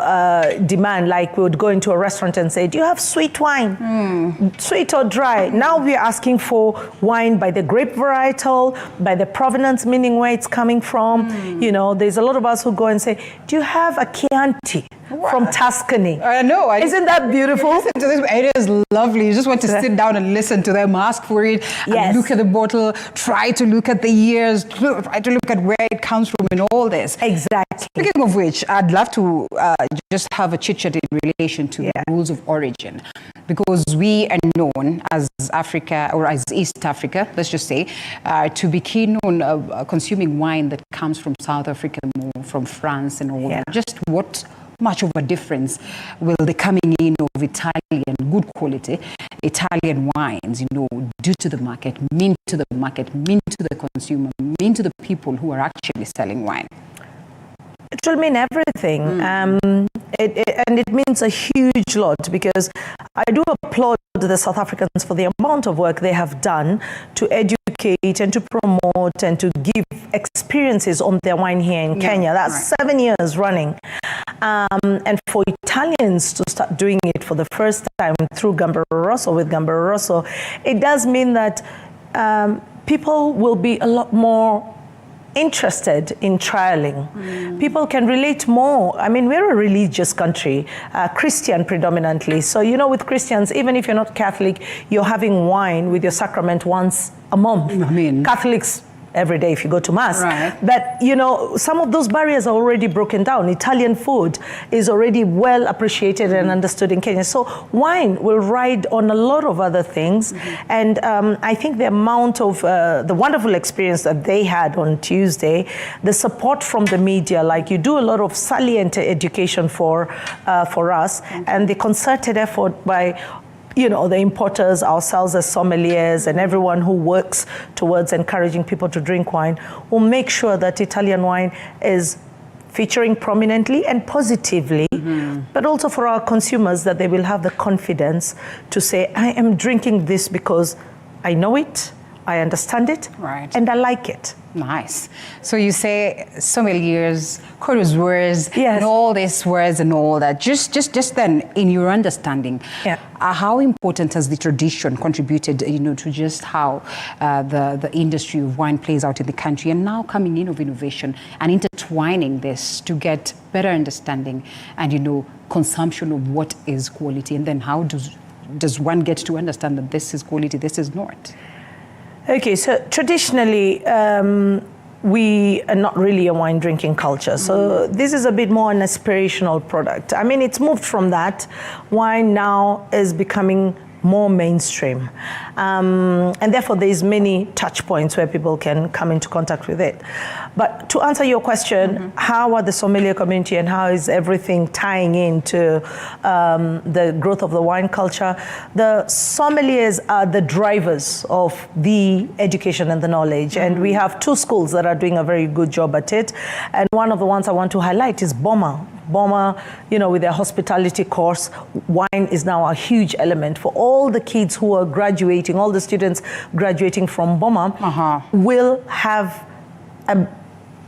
demand. Like we would go into a restaurant and say, "Do you have sweet wine, sweet or dry?" Now we are asking for wine by the grape varietal, by the provenance, meaning where it's coming from. You know, there's a lot of us who go and say, "Do you have a Chianti?" from Tuscany. I know. Isn't that beautiful? Listen to this. It is lovely. You just want to sit down and listen to them, ask for it, and look at the bottle, try to look at the years, try to look at where it comes from and all this. Exactly. Speaking of which, I'd love to just have a chit-chat in relation to the rules of origin, because we are known as Africa, or as East Africa, let's just say, to be keen on consuming wine that comes from South Africa, more from France and all that. Just what much of a difference will the coming in of Italian, good quality Italian wines, do to the market, mean to the market, mean to the consumer, mean to the people who are actually selling wine? It will mean everything. And it means a huge lot, because I do applaud the South Africans for the amount of work they have done to educate and to promote and to give experiences on their wine here in Kenya. That's 7 years running. And for Italians to start doing it for the first time through Gambero Rosso, with Gambero Rosso, it does mean that people will be a lot more interested in trialing. People can relate more. I mean, we're a religious country, Christian predominantly. So, with Christians, even if you're not Catholic, you're having wine with your sacrament once a month. I mean, Catholics every day if you go to mass. But, some of those barriers are already broken down. Italian food is already well appreciated and understood in Kenya. So wine will ride on a lot of other things. And I think the amount of the wonderful experience that they had on Tuesday, the support from the media, like you do a lot of salient education for us, and the concerted effort by the importers, ourselves as sommeliers, and everyone who works towards encouraging people to drink wine, will make sure that Italian wine is featuring prominently and positively, but also for our consumers, that they will have the confidence to say, I am drinking this because I know it, I understand it, and I like it. Nice. So you say sommeliers, connoisseurs, and all these words and all that. Just then, in your understanding, how important has the tradition contributed, to just how the industry of wine plays out in the country, and now coming in of innovation and intertwining this to get better understanding and, consumption of what is quality, and then how does one get to understand that this is quality, this is not? Okay, so traditionally, we are not really a wine drinking culture. So this is a bit more an aspirational product. I mean, it's moved from that. Wine now is becoming more mainstream. And therefore, there's many touch points where people can come into contact with it. But to answer your question, how are the sommelier community and how is everything tying into the growth of the wine culture? The sommeliers are the drivers of the education and the knowledge. And we have two schools that are doing a very good job at it. And one of the ones I want to highlight is BAMBA. BAMBA, with their hospitality course, wine is now a huge element for all the kids who are graduating, all the students graduating from BAMBA will have a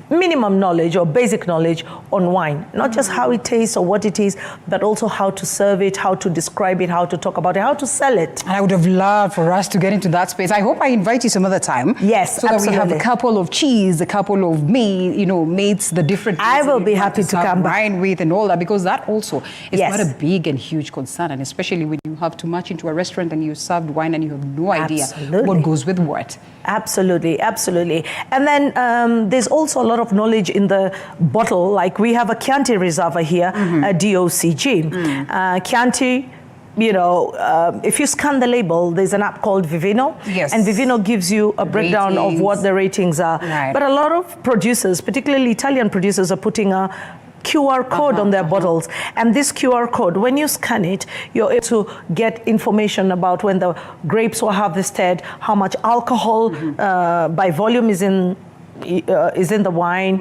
minimum knowledge or basic knowledge on wine, not just how it tastes or what it is, but also how to serve it, how to describe it, how to talk about it, how to sell it. And I would have loved for us to get into that space. I hope I invite you some other time. Yes, so absolutely. that we have a couple of cheese, a couple of meat, mates, the different. I will be happy to come back. Wine with and all that, because that also is Yes. quite a big and huge concern, and especially when you have too much into a restaurant and you served wine and you have no idea what goes with what. Absolutely, absolutely. And then there's also a lot of knowledge in the bottle. Like we have a Chianti Reserva here, a DOCG. Chianti, if you scan the label, there's an app called Vivino. Yes. And Vivino gives you a breakdown of what the ratings are. Right. But a lot of producers, particularly Italian producers, are putting a QR code on their bottles. And this QR code, when you scan it, you're able to get information about when the grapes were harvested, how much alcohol by volume is in the wine,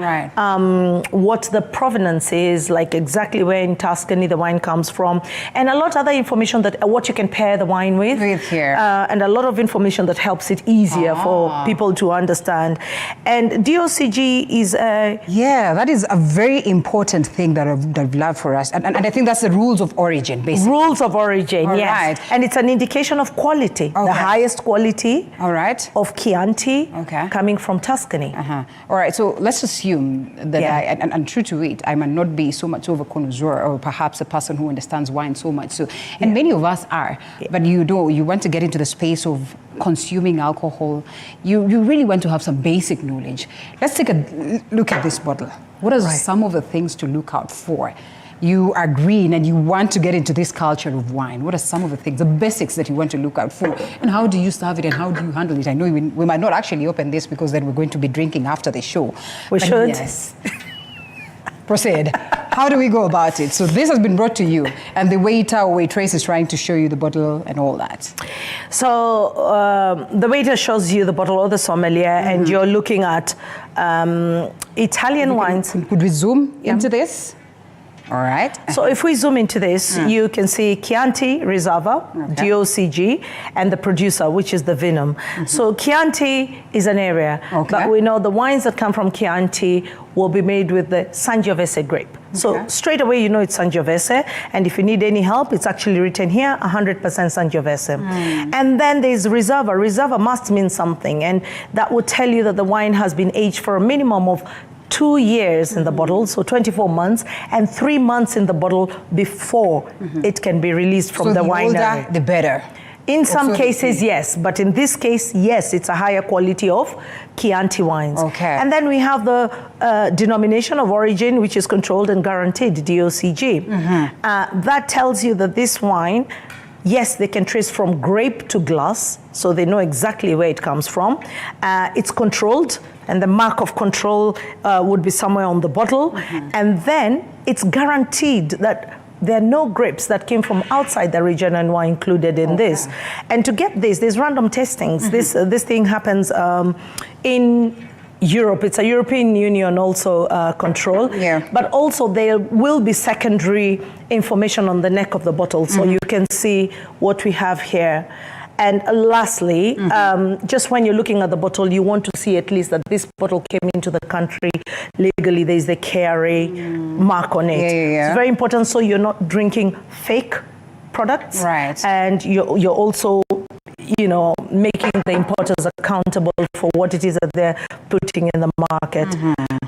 what the provenance is, like exactly where in Tuscany the wine comes from, and a lot of other information that what you can pair the wine with here. And a lot of information that helps it easier for people to understand. And DOCG is that is a very important thing that I've loved for us, and I think that's the rules of origin, basically. Rules of origin, yes. Right. And it's an indication of quality, the highest quality of Chianti coming from Tuscany. All right, so let's assume that and true to it, I might not be so much of a connoisseur or perhaps a person who understands wine so much. So, and many of us are, but you want to get into the space of consuming alcohol. You really want to have some basic knowledge. Let's take a look at this bottle. What are some of the things to look out for? You are green and you want to get into this culture of wine. What are some of the things, the basics that you want to look out for? And how do you serve it and how do you handle it? I know we might not actually open this because then we're going to be drinking after the show. We should. Yes. Proceed. How do we go about it? So this has been brought to you and the waiter or waitress is trying to show you the bottle and all that. So the waiter shows you the bottle or the sommelier and you're looking at Italian wines. Could we zoom into this? All right. So if we zoom into this, you can see Chianti, Riserva, DOCG, and the producer, which is the Vinum. So Chianti is an area, but we know the wines that come from Chianti will be made with the Sangiovese grape. So straight away, you know it's Sangiovese, and if you need any help, it's actually written here, 100% Sangiovese. And then there's Riserva. Riserva must mean something, and that will tell you that the wine has been aged for a minimum of 2 years in the bottle, so 24 months, and 3 months in the bottle before it can be released from the winery. The older, the better. In some cases, yes, but in this case, yes, it's a higher quality of Chianti wines. And then we have the denomination of origin, which is controlled and guaranteed, DOCG. That tells you that this wine, yes, they can trace from grape to glass, so they know exactly where it comes from. It's controlled, and the mark of control would be somewhere on the bottle. And then it's guaranteed that there are no grapes that came from outside the region and were included in this. And to get this, there's random testings. This thing happens in Europe. It's a European Union also control. But also there will be secondary information on the neck of the bottle, so you can see what we have here. And lastly, just when you're looking at the bottle, you want to see at least that this bottle came into the country legally. There's the KRA mark on it. It's very important, so you're not drinking fake products. And you're also, you know, making the importers accountable for what it is that they're putting in the market.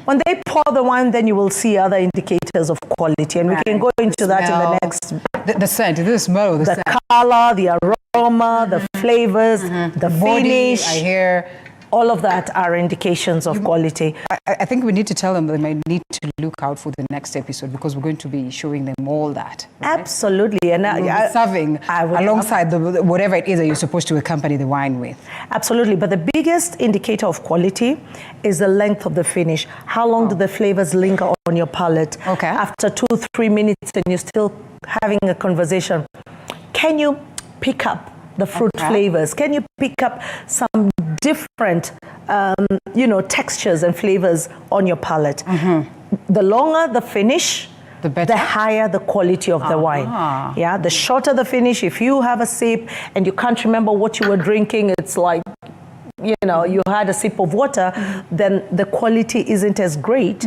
When they pour the wine, then you will see other indicators of quality, and we can go into that in the next. The scent, the smell, the color, the aroma, the flavors, the finish. I hear. All of that are indications of quality. I think we need to tell them they might need to look out for the next episode because we're going to be showing them all that. Right? Absolutely. And serving alongside whatever it is that you're supposed to accompany the wine with. Absolutely. But the biggest indicator of quality is the length of the finish. How long do the flavors linger on your palate? After 2-3 minutes and you're still having a conversation, can you pick up the fruit flavors? Can you pick up some different, you know, textures and flavors on your palate? The longer the finish, the higher the quality of the wine. Yeah, the shorter the finish. If you have a sip and you can't remember what you were drinking, it's like, you know, you had a sip of water, then the quality isn't as great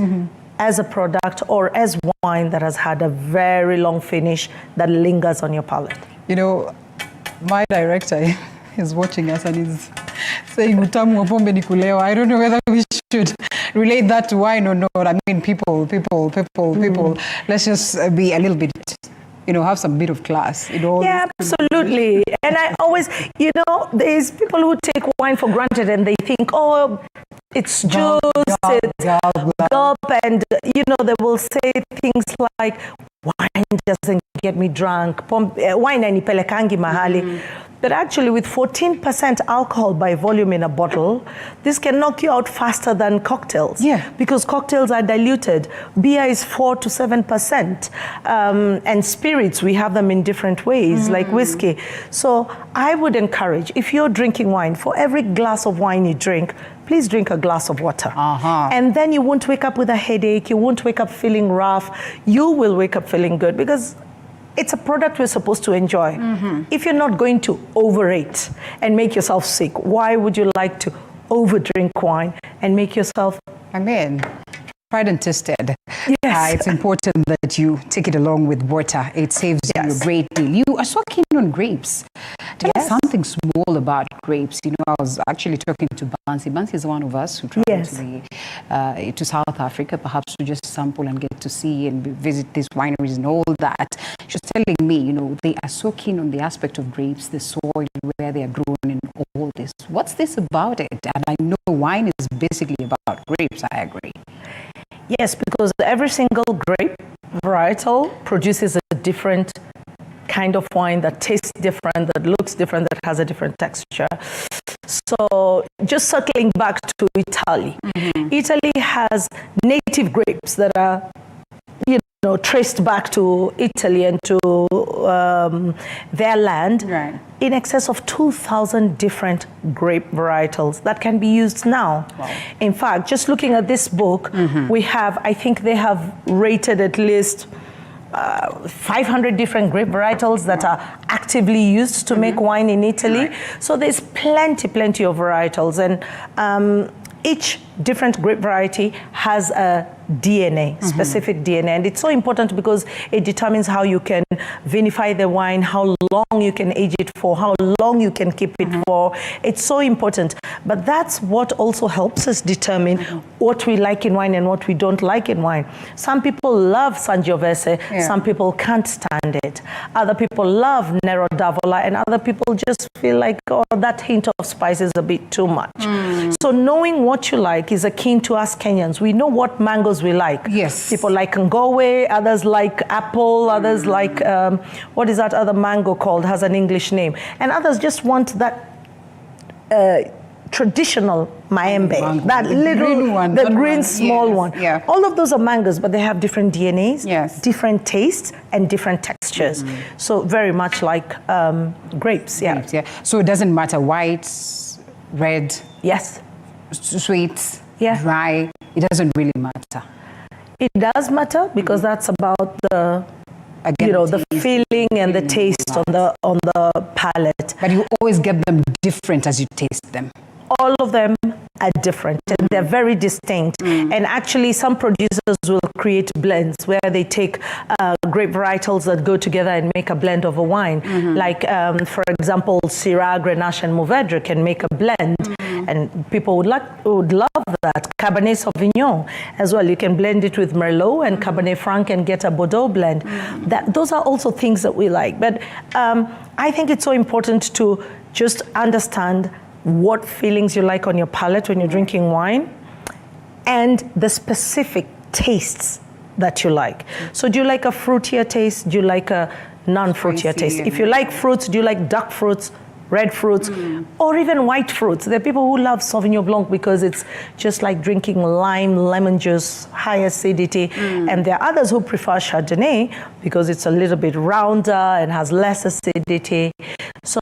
as a product or as wine that has had a very long finish that lingers on your palate. You know, my director is watching us and is saying utamu wa pombe ni kulewa. I don't know whether we should relate that to wine or not. I mean, people. Let's just be a little bit, you know, have some bit of class. You know. Yeah, absolutely. And I always, you know, there's people who take wine for granted and they think, oh, it's juice, it's gulp, and, you know, they will say things like, wine doesn't get me drunk. Wine hainipelekangi mahali. But actually, with 14% alcohol by volume in a bottle, this can knock you out faster than cocktails. Because cocktails are diluted. Beer is 4 to 7%. And spirits, we have them in different ways, like whiskey. So I would encourage, if you're drinking wine, for every glass of wine you drink, please drink a glass of water. And then you won't wake up with a headache. You won't wake up feeling rough. You will wake up feeling good because it's a product we're supposed to enjoy. If you're not going to overeat and make yourself sick, why would you like to overdrink wine and make yourself... I mean, tried and tested. It's important that you take it along with water. It saves you a great deal. You are so keen on grapes. Tell us something small about grapes. You know, I was actually talking to Bansi. Bansi is one of us who traveled to South Africa, perhaps to just sample and get to see and visit these wineries and all that. She was telling me, you know, they are so keen on the aspect of grapes, the soil, where they are grown and all this. What's this about it? And I know wine is basically about grapes, I agree. Yes, because every single grape varietal produces a different kind of wine that tastes different, that looks different, that has a different texture. So just circling back to Italy. Italy has native grapes that are, you know, traced back to Italy and to their land. In excess of 2,000 different grape varietals that can be used now. In fact, just looking at this book, we have, I think they have rated at least 500 different grape varietals that are actively used to make wine in Italy. So there's plenty of varietals, and each different grape variety has a DNA, specific DNA, and it's so important because it determines how you can vinify the wine, how long you can age it for, how long you can keep it for. It's so important, but that's what also helps us determine what we like in wine and what we don't like in wine. Some people love Sangiovese, some people can't stand it. Other people love Nero d'Avola, and other people just feel like, oh, that hint of spice is a bit too much. So knowing what you like is akin to us Kenyans. We know what mangoes we like. Yes. People like Ngowe, others like apple, others like, what is that other mango called? Has an English name. And others just want that traditional maembe, that little one, the green small one. All of those are mangoes, but they have different DNAs, different tastes, and different textures. So very much like grapes, So it doesn't matter whites, red, sweet, dry, it doesn't really matter. It does matter because that's about the, you know, the feeling and the taste on the palate. But you always get them different as you taste them. All of them are different and they're very distinct. And actually some producers will create blends where they take grape varietals that go together and make a blend of a wine. Like, for example, Syrah, Grenache, and Mourvedre can make a blend. And people would love that. Cabernet Sauvignon as well. You can blend it with Merlot and Cabernet Franc and get a Bordeaux blend. Those are also things that we like. But I think it's so important to just understand what feelings you like on your palate when you're drinking wine and the specific tastes that you like. So do you like a fruitier taste? Do you like a non-fruitier taste? If you like fruits, do you like dark fruits, red fruits, or even white fruits? There are people who love Sauvignon Blanc because it's just like drinking lime, lemon juice, high acidity. And there are others who prefer Chardonnay because it's a little bit rounder and has less acidity. So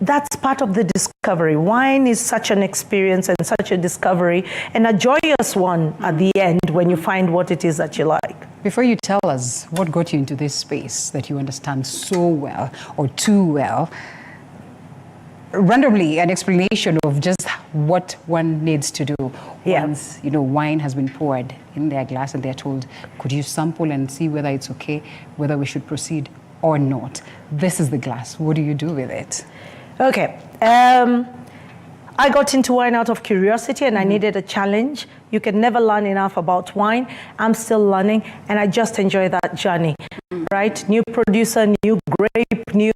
that's part of the discovery. Wine is such an experience and such a discovery and a joyous one at the end when you find what it is that you like. Before you tell us what got you into this space that you understand so well or too well, randomly an explanation of just what one needs to do once, you know, wine has been poured in their glass and they're told, could you sample and see whether it's okay, whether we should proceed or not. This is the glass. What do you do with it? Okay. I got into wine out of curiosity and I needed a challenge. You can never learn enough about wine. I'm still learning and I just enjoy that journey, right? New producer, new grape, you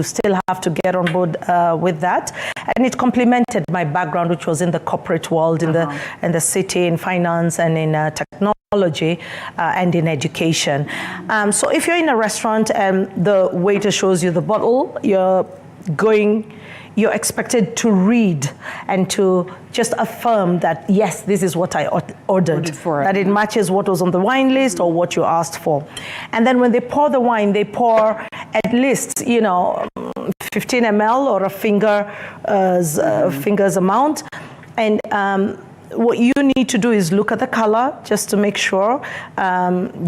still have to get on board with that. And it complemented my background, which was in the corporate world, in the city, in finance and in technology and in education. So if you're in a restaurant and the waiter shows you the bottle, you're expected to read and to just affirm that, yes, this is what I ordered that it matches what was on the wine list or what you asked for. And then when they pour the wine, they pour at least, 15 ml or a finger's amount. And what you need to do is look at the color just to make sure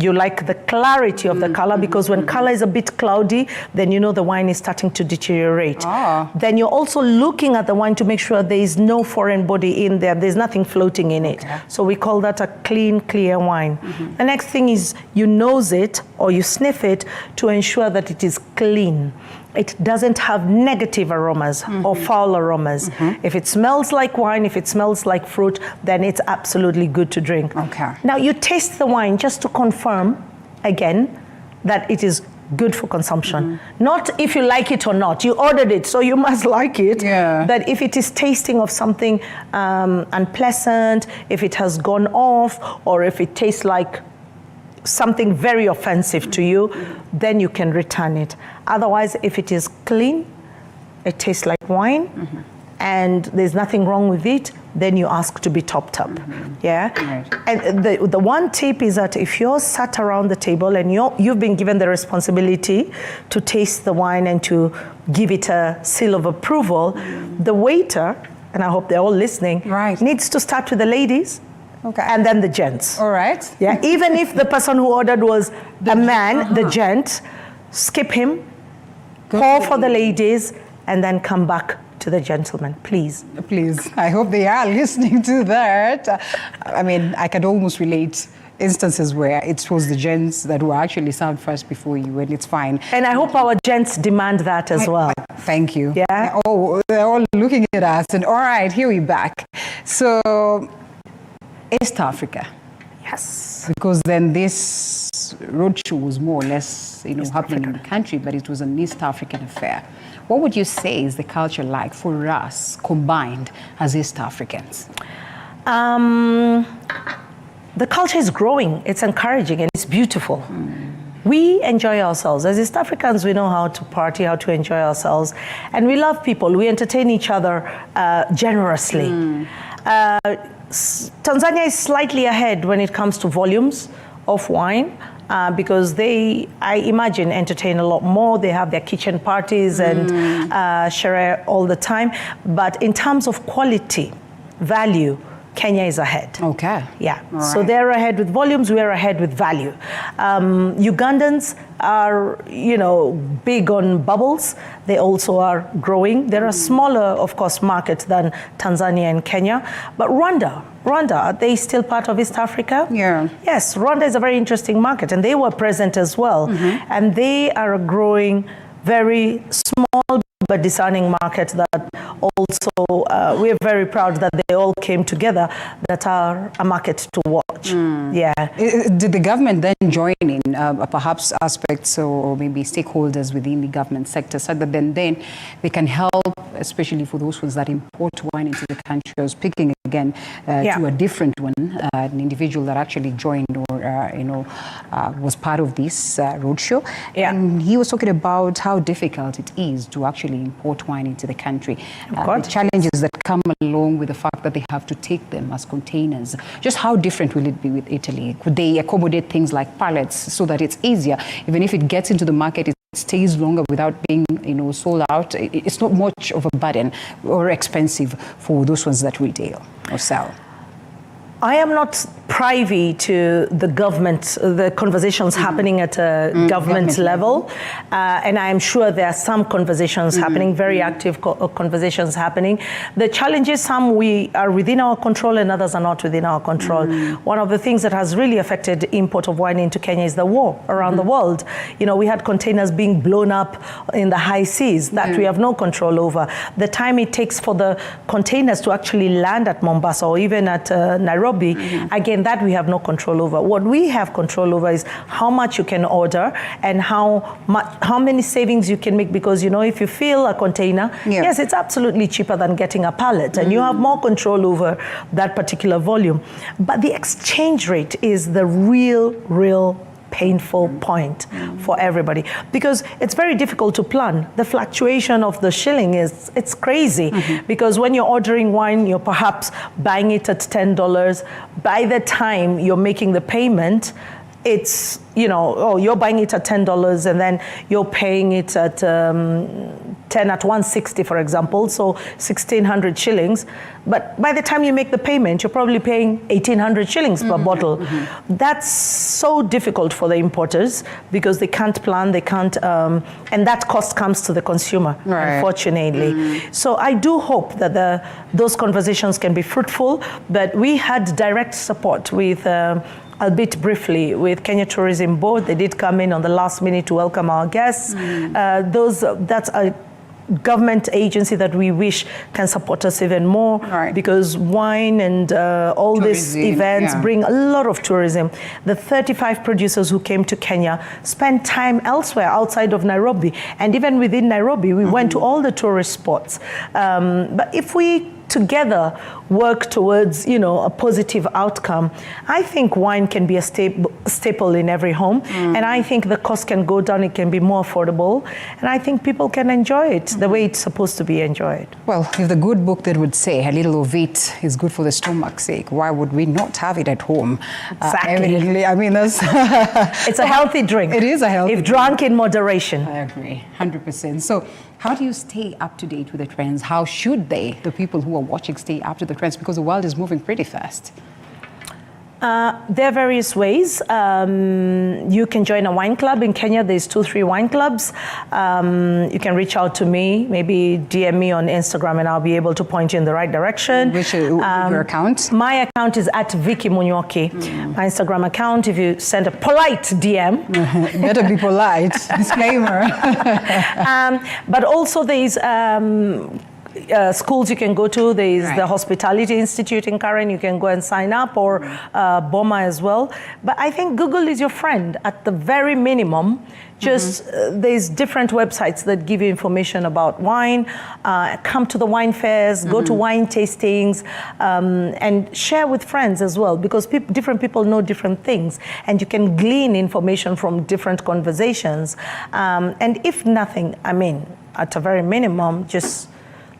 you like the clarity of the color, because when color is a bit cloudy, then you know the wine is starting to deteriorate. Then you're also looking at the wine to make sure there is no foreign body in there. There's nothing floating in it. So we call that a clean, clear wine. The next thing is you nose it or you sniff it to ensure that it is clean. it doesn't have negative aromas or foul aromas. If it smells like wine, if it smells like fruit, then it's absolutely good to drink. Okay. Now you taste the wine just to confirm again that it is good for consumption. Not if you like it or not. You ordered it, so you must like it. Yeah. But if it is tasting of something unpleasant, if it has gone off, or if it tastes like something very offensive to you, then you can return it. Otherwise, if it is clean, it tastes like wine, and there's nothing wrong with it, then you ask to be topped up. Yeah. Right. And the one tip is that if you're sat around the table and you've been given the responsibility to taste the wine and to give it a seal of approval, the waiter, and I hope they're all listening, needs to start with the ladies. Okay. And then the gents. All right. Yeah. Even if the person who ordered was a man, the gent, skip him, pour for the ladies, and then come back to the gentleman, please. Please. I hope they are listening to that. I mean, I can almost relate instances where it was the gents that were actually served first before you, and it's fine. And I hope our gents demand that as well. Thank you. Yeah. Oh, they're all looking at us. And all right, here we're back. So, East Africa. Yes. Because then this roadshow was more or less, happening in the country, but it was an East African affair. What would you say is the culture like for us combined as East Africans? The culture is growing, it's encouraging, and it's beautiful. We enjoy ourselves. As East Africans, we know how to party, how to enjoy ourselves, and we love people. We entertain each other generously. Tanzania is slightly ahead when it comes to volumes of wine. Because they, I imagine, entertain a lot more. They have their kitchen parties and sherehe all the time. But in terms of quality, value, Kenya is ahead. Okay. Yeah. All So right. they're ahead with volumes, we're ahead with value. Ugandans are, big on bubbles. They also are growing. They're a smaller, of course, market than Tanzania and Kenya. But Rwanda, are they still part of East Africa? Yeah. Yes, Rwanda is a very interesting market, and they were present as well. And they are a growing, very small but discerning market that also, we're very proud that they all came together, that are a market to watch. Yeah. Did the government then join in perhaps aspects or maybe stakeholders within the government sector so that then they can help, especially for those ones that import wine into the country? I was picking again to a different one, an individual that actually joined or, was part of this roadshow. Yeah. And he was talking about how difficult it is to actually import wine into the country. The challenges that come along with the fact that they have to take them as containers. Just how different will it be with Italy? Could they accommodate things like pallets so that it's easier? Even if it gets into the market, it stays longer without being, sold out. It's not much of a burden or expensive for those ones that retail or sell. I am not privy to the conversations happening at a government level. And I am sure there are some conversations happening, very active conversations happening. The challenges, some we are within our control and others are not within our control. One of the things that has really affected import of wine into Kenya is the war around the world. We had containers being blown up in the high seas that we have no control over. The time it takes for the containers to actually land at Mombasa or even at Nairobi, again, that we have no control over. What we have control over is how much you can order and how many savings you can make, because if you fill a container, yes, it's absolutely cheaper than getting a pallet, and you have more control over that particular volume. But the exchange rate is the real painful point for everybody, because it's very difficult to plan. The fluctuation of the shilling it's crazy, because when you're ordering wine, you're perhaps buying it at $10. By the time you're making the payment, it's, you're buying it at $10 and then you're paying it at 10 at 160, for example, so 1,600 shillings. But by the time you make the payment, you're probably paying 1,800 shillings per bottle. That's so difficult for the importers because they can't plan, they can't, and that cost comes to the consumer, unfortunately. So I do hope that those conversations can be fruitful, but we had direct support with albeit briefly, with Kenya Tourism Board. They did come in on the last minute to welcome our guests. That's a government agency that we wish can support us even more, because wine and all these events bring a lot of tourism. The 35 producers who came to Kenya spent time elsewhere outside of Nairobi, and even within Nairobi we went to all the tourist spots. But if we together work towards, a positive outcome, I think wine can be a staple in every home. And I think the cost can go down, it can be more affordable, and I think people can enjoy it the way it's supposed to be enjoyed. Well, if the good book that would say a little of it is good for the stomach's sake, why would we not have it at home? Exactly. Evidently, I mean, that's it's a healthy drink. It is a healthy if drunk in moderation. I agree, 100%. So how do you stay up to date with the trends? How should the people who are watching, stay up to the trends? Because the world is moving pretty fast. There are various ways. You can join a wine club. In Kenya, there's 2-3 wine clubs. You can reach out to me, maybe DM me on Instagram, and I'll be able to point you in the right direction. Which is your account? My account is at Vicky Munyoki. My Instagram account, if you send a polite DM. Better be polite. Disclaimer. But also there's schools you can go to. There is the Hospitality Institute in Karen. You can go and sign up, or BAMBA as well. But I think Google is your friend at the very minimum. Just there's different websites that give you information about wine. Come to the wine fairs, go to wine tastings, and share with friends as well, because different people know different things, and you can glean information from different conversations. And if nothing, I mean, at a very minimum, just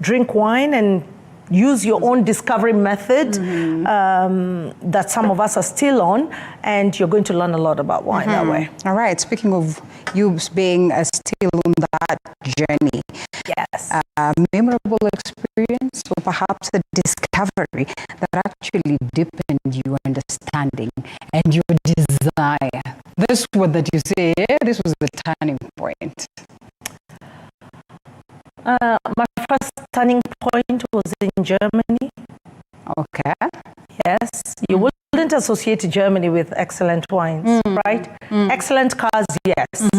drink wine and use your own discovery method that some of us are still on, and you're going to learn a lot about wine that way. All right. Speaking of you being still on that journey, yes, a memorable experience, or perhaps a discovery that actually deepened your understanding and your desire. This word that you say, this was the turning point. My first turning point was in Germany. Okay. Yes. You wouldn't associate Germany with excellent wines, right? Excellent cars, yes.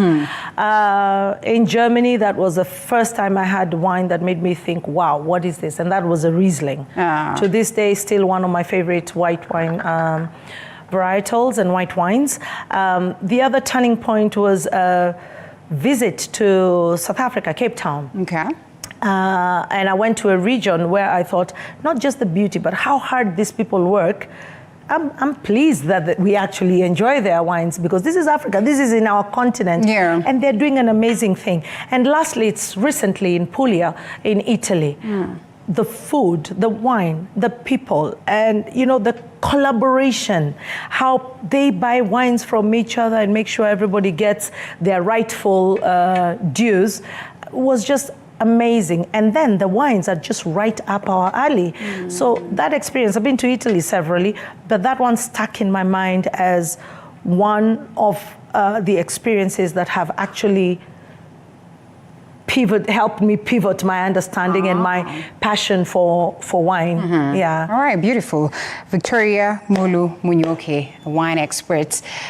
In Germany, that was the first time I had wine that made me think, wow, what is this? And that was a Riesling. To this day, still one of my favorite white wine varietals and white wines. The other turning point was visit to South Africa, Cape Town. Okay. And I went to a region where I thought, not just the beauty, but how hard these people work. I'm pleased that we actually enjoy their wines, because this is Africa, this is in our continent, and they're doing an amazing thing. And lastly, it's recently in Puglia, in Italy. The food, the wine, the people, and the collaboration, how they buy wines from each other and make sure everybody gets their rightful dues, was just amazing. And then the wines are just right up our alley. So that experience, I've been to Italy severally, but that one stuck in my mind as one of the experiences that have actually helped me pivot my understanding and my passion for wine. Yeah. All right, beautiful. Victoria Mulu Munyoki, wine expert.